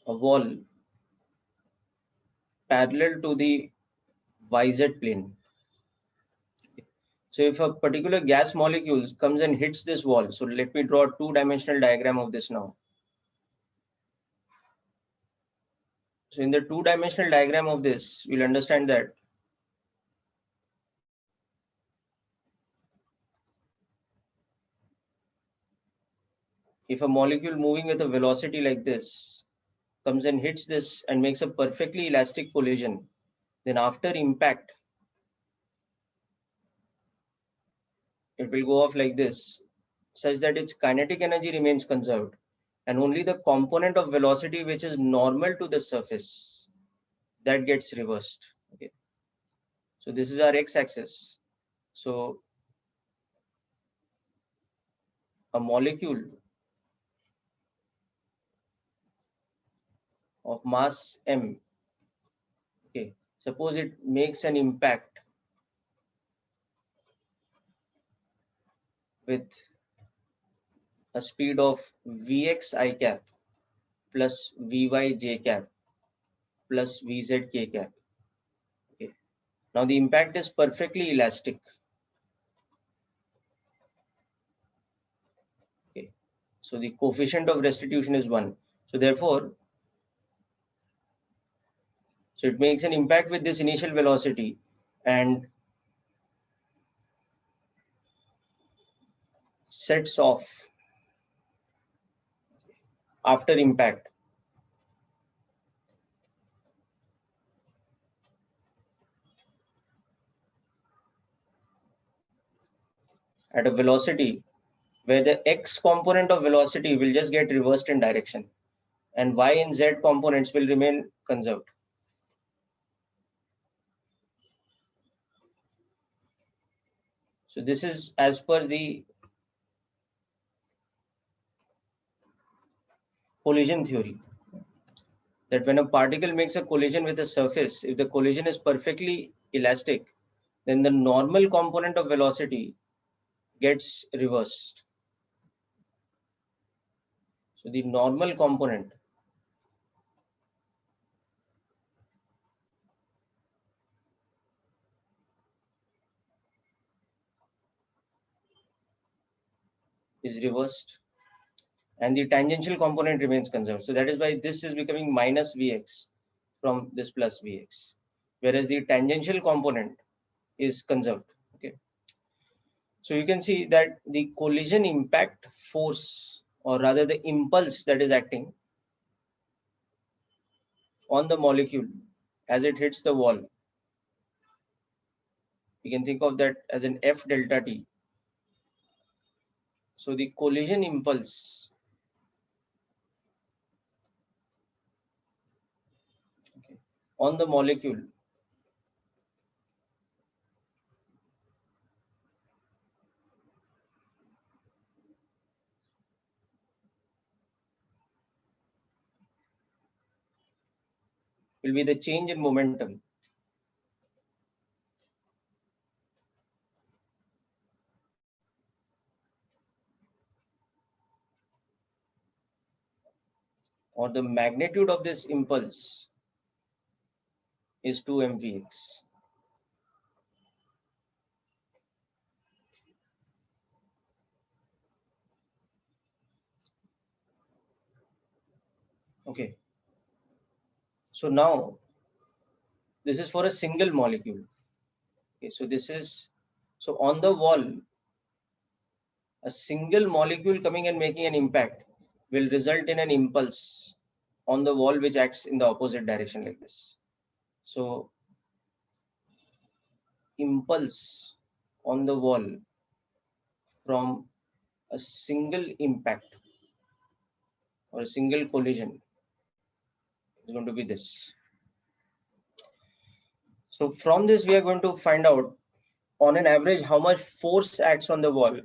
a wall parallel to the YZ plane. So if a particular gas molecule comes and hits this wall, so let me draw a two-dimensional diagram of this now. So in the two-dimensional diagram of this, you'll understand that if a molecule moving with a velocity like this comes and hits this and makes a perfectly elastic collision, then after impact, it will go off like this, such that its kinetic energy remains conserved, and only the component of velocity which is normal to the surface, that gets reversed. Okay. So this is our x-axis. So a molecule of mass m, okay, suppose it makes an impact with a speed of Vx I cap plus Vy j cap plus Vz k cap. Okay. Now the impact is perfectly elastic. Okay. So the coefficient of restitution is 1. So therefore, so it makes an impact with this initial velocity and sets off after impact at a velocity where the x component of velocity will just get reversed in direction and y and z components will remain conserved. So this is as per the collision theory, that when a particle makes a collision with a surface, if the collision is perfectly elastic, then the normal component of velocity gets reversed. So the normal component is reversed and the tangential component remains conserved. So that is why this is becoming minus Vx from this plus Vx, whereas the tangential component is conserved. Okay. So you can see that the collision impact force, or rather the impulse that is acting on the molecule as it hits the wall, we can think of that as an F delta T. So the collision impulse, okay, on the molecule will be the change in momentum or the magnitude of this impulse is 2 mvx. Okay. So now this is for a single molecule. Okay. So this is, so on the wall, a single molecule coming and making an impact will result in an impulse on the wall which acts in the opposite direction like this. So impulse on the wall from a single impact or a single collision is going to be this. So from this, we are going to find out on an average how much force acts on the wall.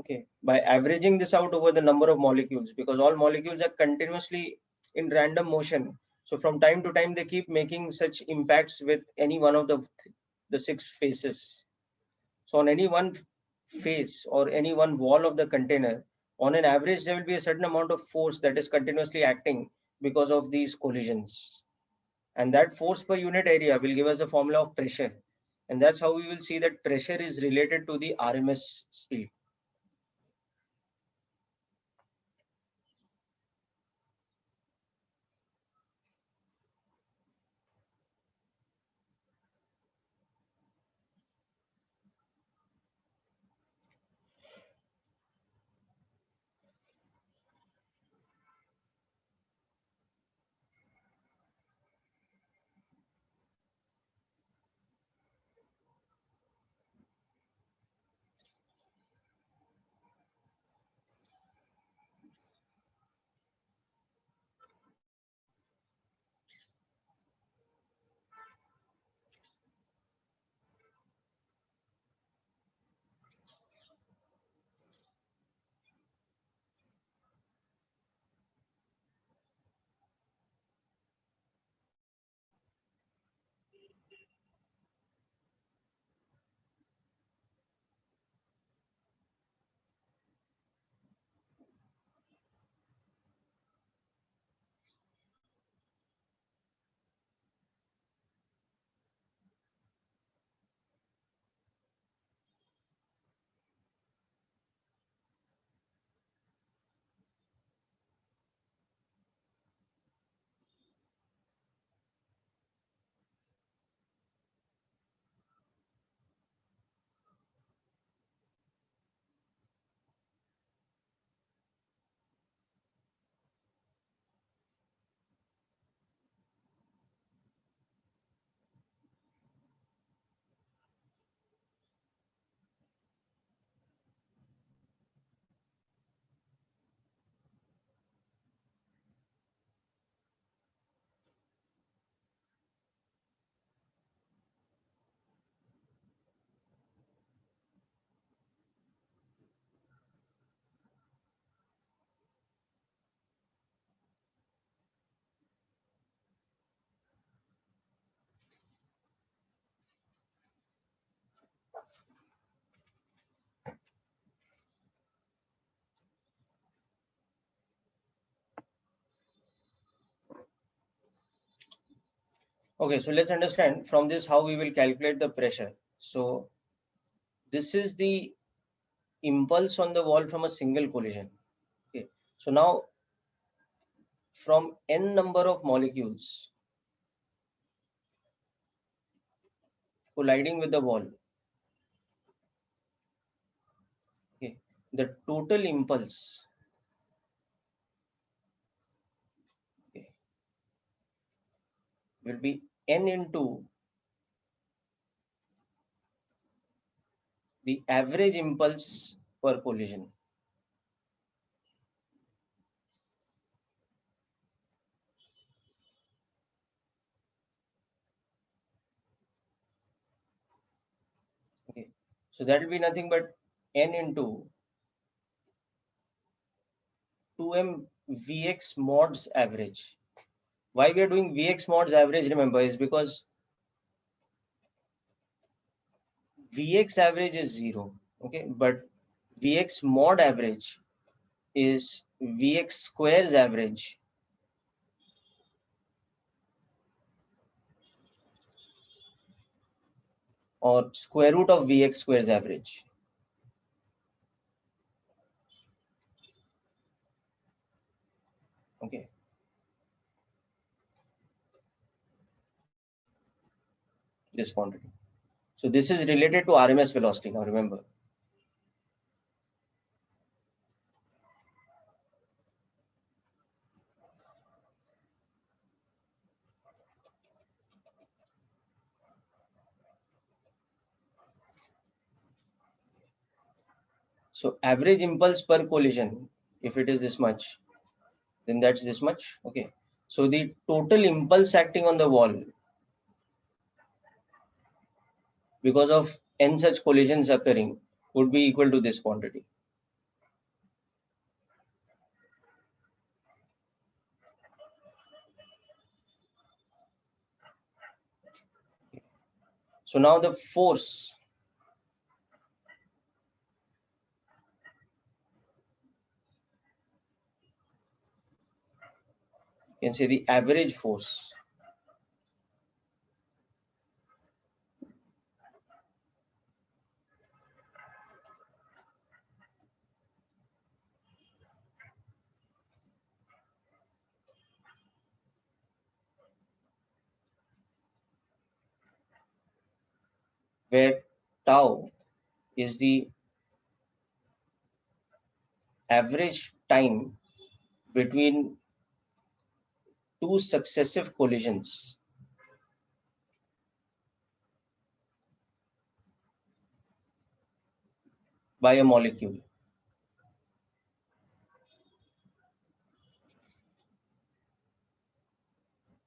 Okay, by averaging this out over the number of molecules, because all molecules are continuously in random motion. So from time to time, they keep making such impacts with any one of the six faces. So on any one face or any one wall of the container, on an average, there will be a certain amount of force that is continuously acting because of these collisions. And that force per unit area will give us the formula of pressure. And that's how we will see that pressure is related to the RMS speed. Okay, so let's understand from this how we will calculate the pressure. So this is the impulse on the wall from a single collision. Okay, so now from n number of molecules colliding with the wall, okay, the total impulse, okay, will be n into the average impulse per collision. Okay, so that will be nothing but n into 2m Vx mods average. Why we are doing Vx mods average, remember, is because Vx average is 0, okay, but Vx mod average is Vx squares average or square root of Vx squares average. Okay, this quantity. So this is related to RMS velocity now, remember. So average impulse per collision, if it is this much, then that's this much. Okay. So the total impulse acting on the wall because of n such collisions occurring would be equal to this quantity. So now the force, you can say the average force where tau is the average time between two successive collisions by a molecule.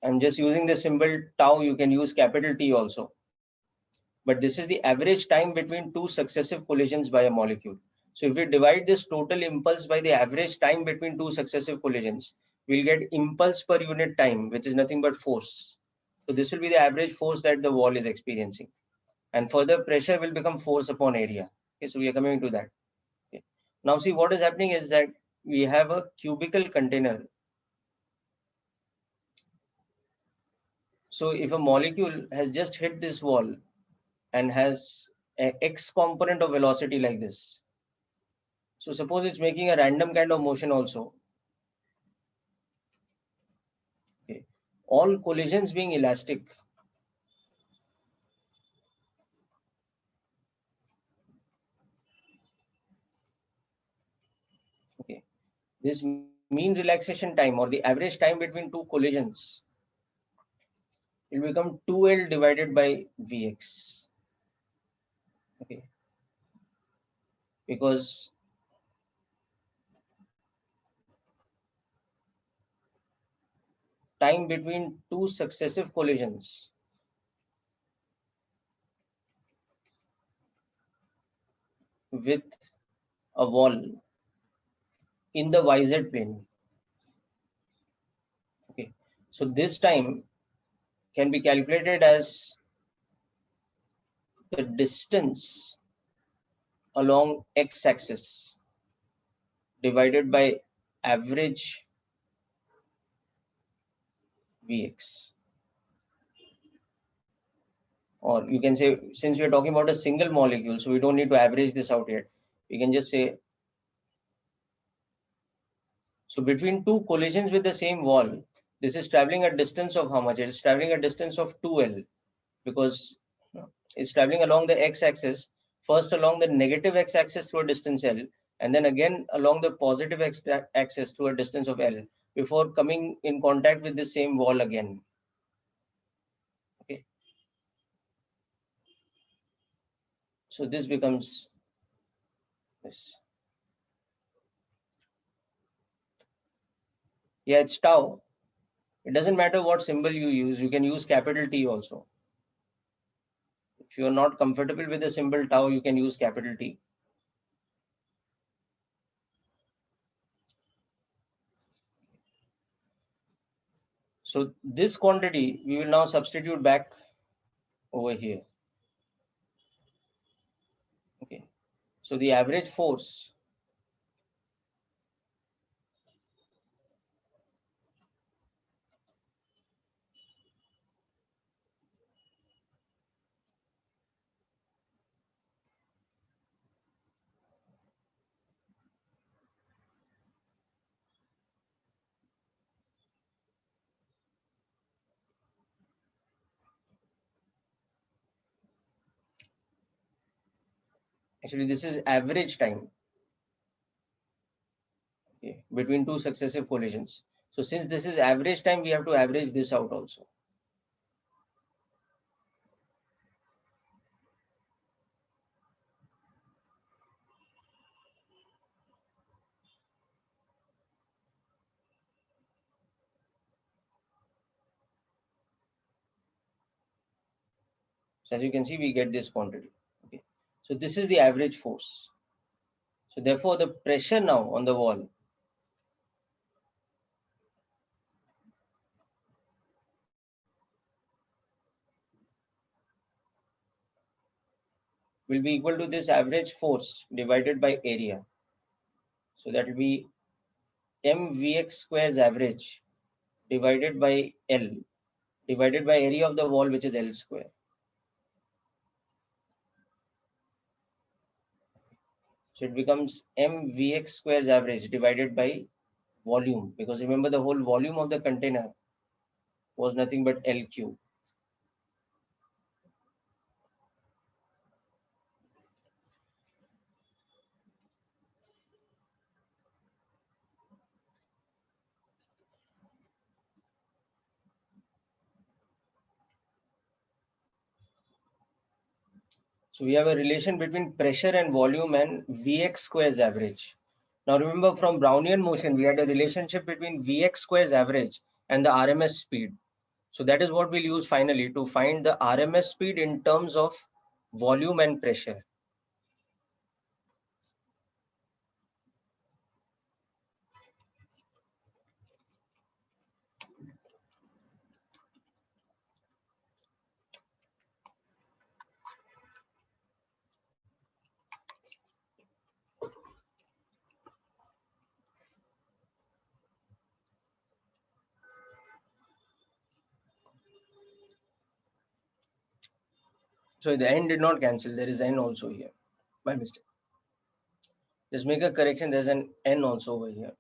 I'm just using the symbol tau. You can use capital T also. But this is the average time between two successive collisions by a molecule. So if we divide this total impulse by the average time between two successive collisions, we'll get impulse per unit time, which is nothing but force. So this will be the average force that the wall is experiencing. And further pressure will become force upon area. Okay, so we are coming to that. Okay. Now see what is happening is that we have a cubical container. So if a molecule has just hit this wall and has a x component of velocity like this, so suppose it's making a random kind of motion also. Okay. All collisions being elastic. Okay. This mean relaxation time or the average time between two collisions will become 2L divided by Vx. Okay. Because time between two successive collisions with a wall in the YZ plane. Okay. So this time can be calculated as the distance along x-axis divided by average Vx. Or you can say, since we are talking about a single molecule, so we don't need to average this out yet. We can just say, so between two collisions with the same wall, this is traveling a distance of how much? It is traveling a distance of 2L because it's traveling along the x-axis, first along the negative x-axis through a distance L, and then again along the positive x-axis through a distance of L before coming in contact with the same wall again. Okay. So this becomes this. Yeah, it's tau. It doesn't matter what symbol you use. You can use capital T also. If you are not comfortable with the symbol tau, you can use capital T. So this quantity, we will now substitute back over here. Okay. So the average force actually this is average time, okay, between two successive collisions. So since this is average time, we have to average this out also. So as you can see, we get this quantity. Okay. So this is the average force. So therefore, the pressure now on the wall will be equal to this average force divided by area. So that will be mvx squares average divided by L divided by area of the wall, which is L square. So it becomes mvx squares average divided by volume, because remember the whole volume of the container was nothing but L cube. So we have a relation between pressure and volume and Vx squares average. Now remember, from Brownian motion, we had a relationship between Vx squares average and the RMS speed. So that is what we'll use finally to find the RMS speed in terms of volume and pressure. So the n did not cancel. There is n also here by mistake. Just make a correction. There's an n also over here.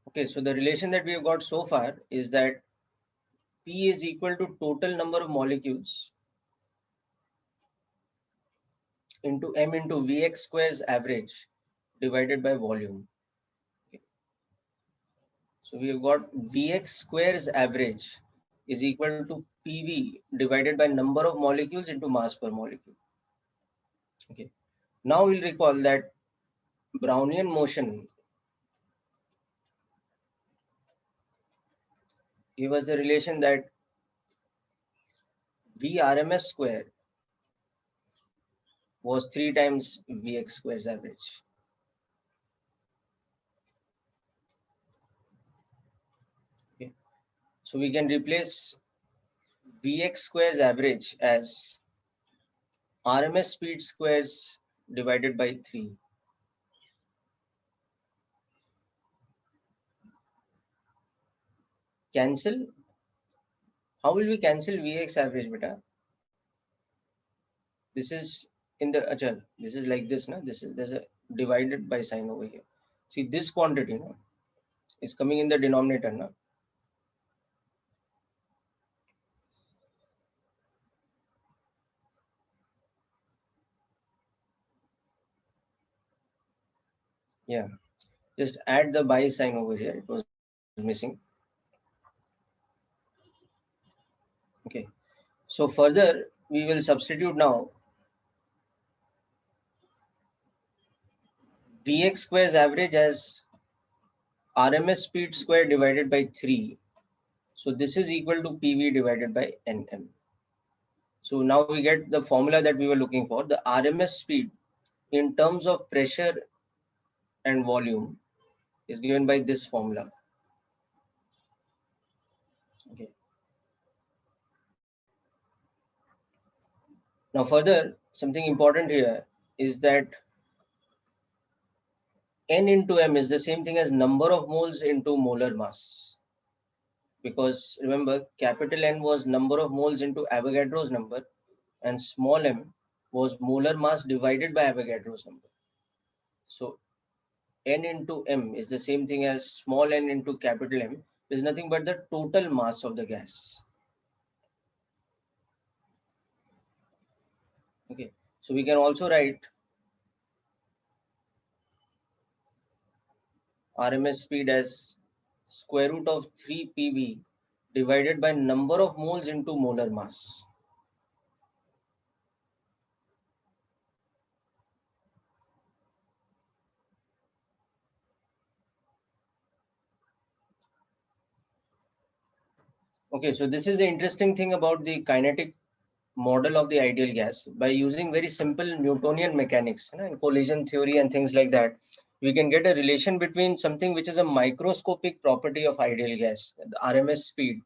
Okay, so the relation that we have got so far is that P is equal to total number of molecules into m into Vx squares average divided by volume. Okay. So we have got Vx squares average is equal to PV divided by number of molecules into mass per molecule. Okay. Now we'll recall that Brownian motion gave us the relation that V RMS square was 3 times Vx squares average. Okay. So we can replace Vx squares average as RMS speed squares divided by 3. Cancel. How will we cancel Vx average, beta? This is in the achal. This is like this, na? This is, there's a divided by sign over here. See, this quantity, na, is coming in the denominator, na? Yeah, just add the by sign over here. It was missing. Okay. So further, we will substitute now Vx squares average as RMS speed square divided by 3. So this is equal to PV divided by NM. So now we get the formula that we were looking for. The RMS speed in terms of pressure and volume is given by this formula. Okay. Now further, something important here is that N into M is the same thing as number of moles into molar mass. Because remember, capital N was number of moles into Avogadro's number, and small m was molar mass divided by Avogadro's number. So N into M is the same thing as small n into capital M, is nothing but the total mass of the gas. Okay, so we can also write RMS speed as square root of 3 PV divided by number of moles into molar mass. Okay, so this is the interesting thing about the kinetic model of the ideal gas. By using very simple Newtonian mechanics, and collision theory and things like that, we can get a relation between something which is a microscopic property of ideal gas, the RMS speed,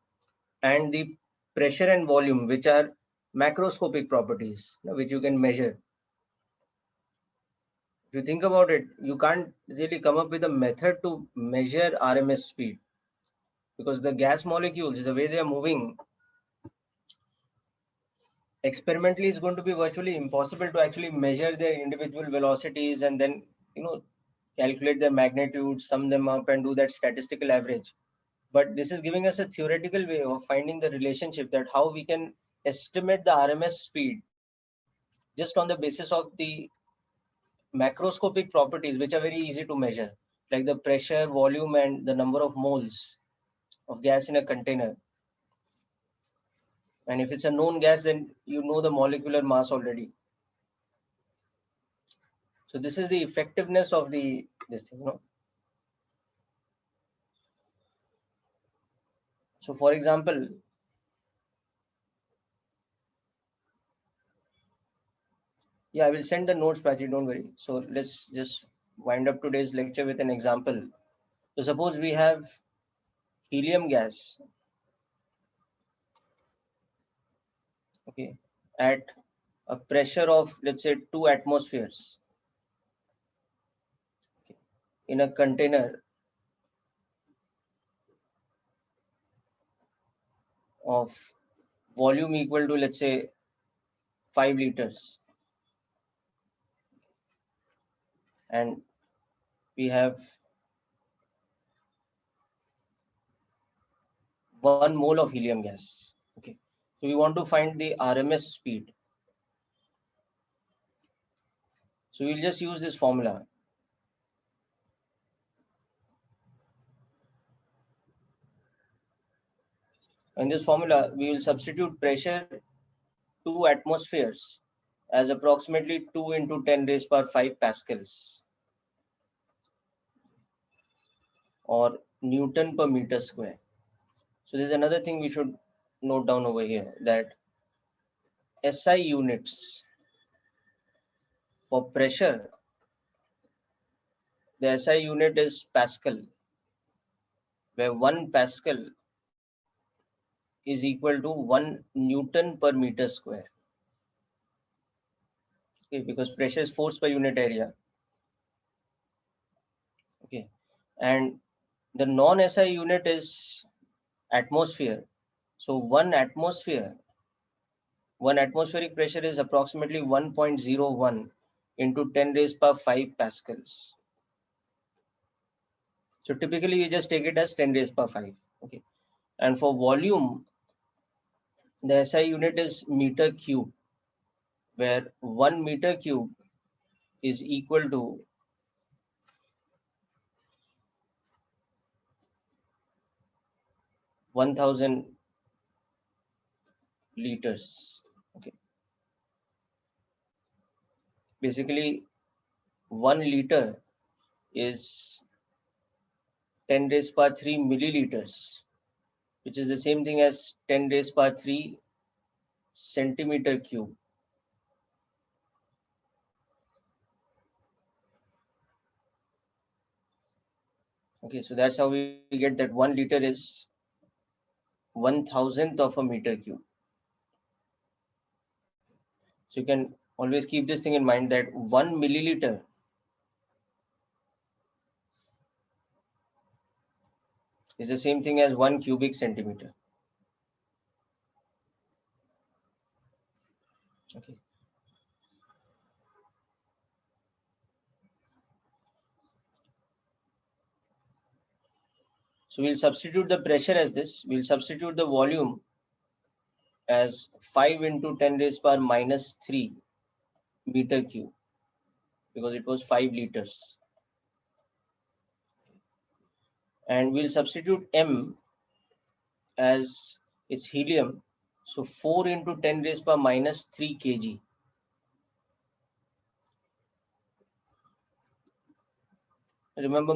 and the pressure and volume, which are macroscopic properties, which you can measure. If you think about it, you can't really come up with a method to measure RMS speed, because the gas molecules, the way they are moving, experimentally is going to be virtually impossible to actually measure their individual velocities and then, you know, calculate their magnitude, sum them up, and do that statistical average. But this is giving us a theoretical way of finding the relationship, that how we can estimate the RMS speed just on the basis of the macroscopic properties, which are very easy to measure, like the pressure, volume, and the number of moles of gas in a container. And if it's a known gas, then you know the molecular mass already. So this is the effectiveness of the this thing. So for example, yeah, I will send the notes, Prachi, don't worry. So let's just wind up today's lecture with an example. So suppose we have helium gas, okay, at a pressure of, let's say, 2 atmospheres, okay, in a container of volume equal to, let's say, 5 liters, and we have 1 mole of helium gas. Okay, so we want to find the RMS speed. So we'll just use this formula. In this formula, we will substitute pressure 2 atmospheres as approximately 2 into 10 raised power 5 pascals, or Newton per meter square. So there's another thing we should note down over here, that SI units for pressure, the SI unit is Pascal, where 1 Pascal is equal to 1 Newton per meter square. Okay, because pressure is force per unit area. Okay, and the non-SI unit is atmosphere. So one atmospheric pressure is approximately 1.01 into 10 raised power 5 pascals. So typically we just take it as 10 raised power 5. Okay, and for volume, the SI unit is meter cube, where 1 meter cube is equal to 1000 liters. Okay, basically 1 liter is 10 raised power 3 milliliters, which is the same thing as 10 raised power 3 centimeter cube. Okay, so that's how we get that 1 liter is 1,000th of a meter cube. So you can always keep this thing in mind, that 1 milliliter is the same thing as 1 cubic centimeter. Okay. So we'll substitute the pressure as this. We'll substitute the volume as 5 into 10 raised power minus 3 meter cube, because it was 5 liters. And we'll substitute M as its helium. So 4 into 10 raised power minus 3 kg. Remember,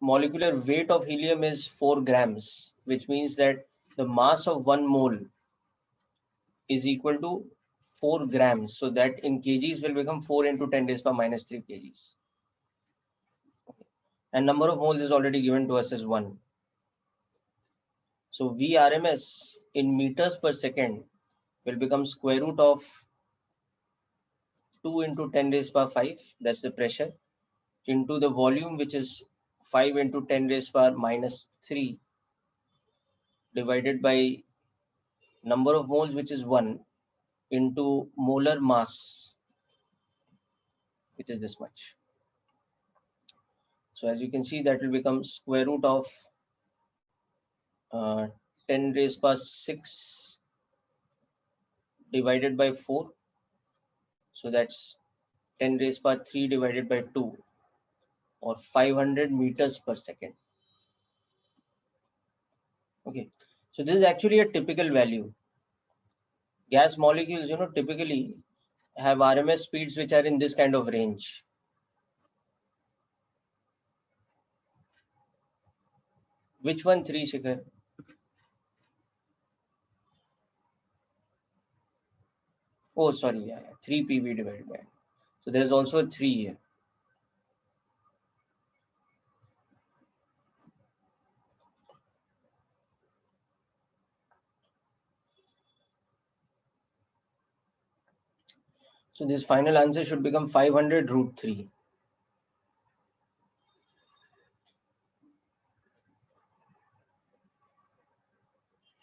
molecular weight of helium is 4 grams, which means that the mass of 1 mole is equal to 4 grams. So that in kgs will become 4 into 10 raised by minus 3 kgs. And number of moles is already given to us as 1. So Vrms in meters per second will become square root of 2 into 10 raised by 5, that's the pressure, into the volume, which is 5 into 10 raised by minus 3, divided by number of moles, which is 1, into molar mass, which is this much. So as you can see, that will become square root of 10 raised by 6 divided by 4. So that's 10 raised by 3 divided by 2, or 500 meters per second. Okay, so this is actually a typical value. Gas molecules, typically have RMS speeds which are in this kind of range. Which one 3, Shikhar? Oh, sorry, yeah, 3 PV divided by. So there's also a 3 here. So this final answer should become 500 root 3.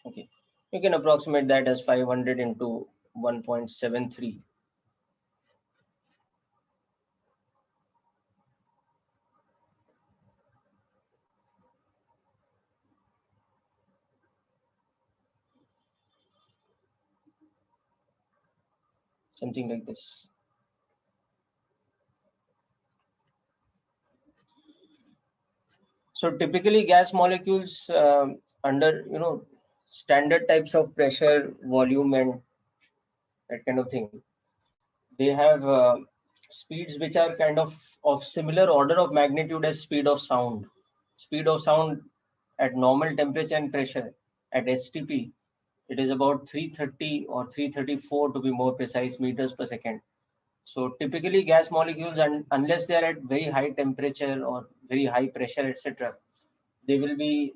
Okay, you can approximate that as 500 into 1.73. Something like this. So typically gas molecules under standard types of pressure, volume, and that kind of thing, they have speeds which are kind of similar order of magnitude as speed of sound. Speed of sound at normal temperature and pressure at STP, it is about 330 or 334 to be more precise meters per second. So typically gas molecules, unless they are at very high temperature or very high pressure, etc., they will be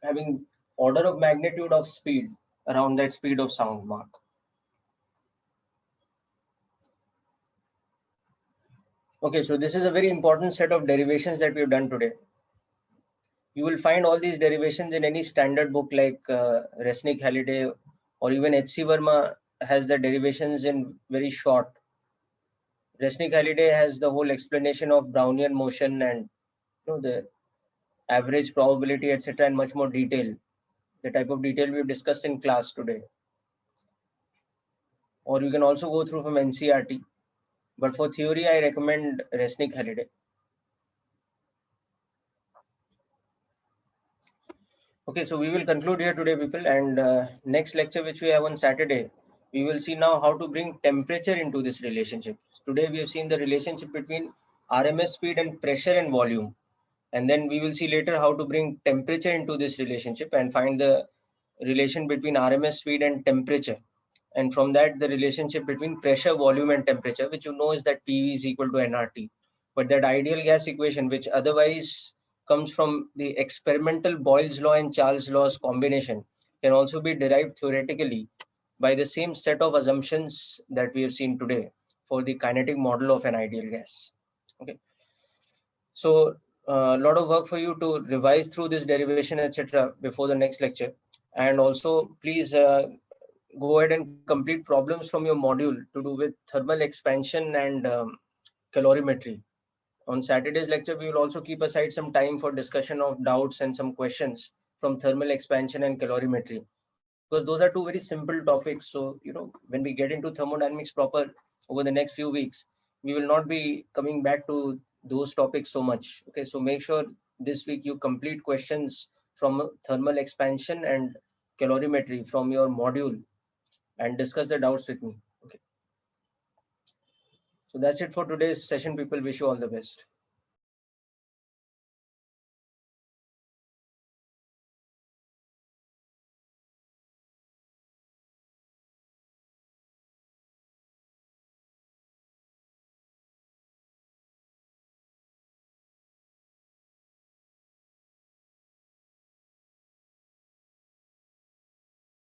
having order of magnitude of speed around that speed of sound mark. Okay, so this is a very important set of derivations that we've done today. You will find all these derivations in any standard book like Resnick Halliday, or even H.C. Verma has the derivations in very short. Resnick Halliday has the whole explanation of Brownian motion and the average probability, etc., in much more detail. The type of detail we've discussed in class today. Or you can also go through from NCERT. But for theory, I recommend Resnick Halliday. Okay, so we will conclude here today, people. And next lecture, which we have on Saturday, we will see now how to bring temperature into this relationship. Today, we have seen the relationship between RMS speed and pressure and volume. And then we will see later how to bring temperature into this relationship and find the relation between RMS speed and temperature. And from that, the relationship between pressure, volume, and temperature, which is that PV is equal to nRT. But that ideal gas equation, which otherwise comes from the experimental Boyle's law and Charles' law's combination, can also be derived theoretically by the same set of assumptions that we have seen today for the kinetic model of an ideal gas. Okay. So a lot of work for you to revise through this derivation, etc., before the next lecture. And also, please go ahead and complete problems from your module to do with thermal expansion and calorimetry. On Saturday's lecture, we will also keep aside some time for discussion of doubts and some questions from thermal expansion and calorimetry, because those are two very simple topics. So, when we get into thermodynamics proper over the next few weeks, we will not be coming back to those topics so much. Okay, so make sure this week you complete questions from thermal expansion and calorimetry from your module and discuss the doubts with me. Okay. So that's it for today's session, people. Wish you all the best.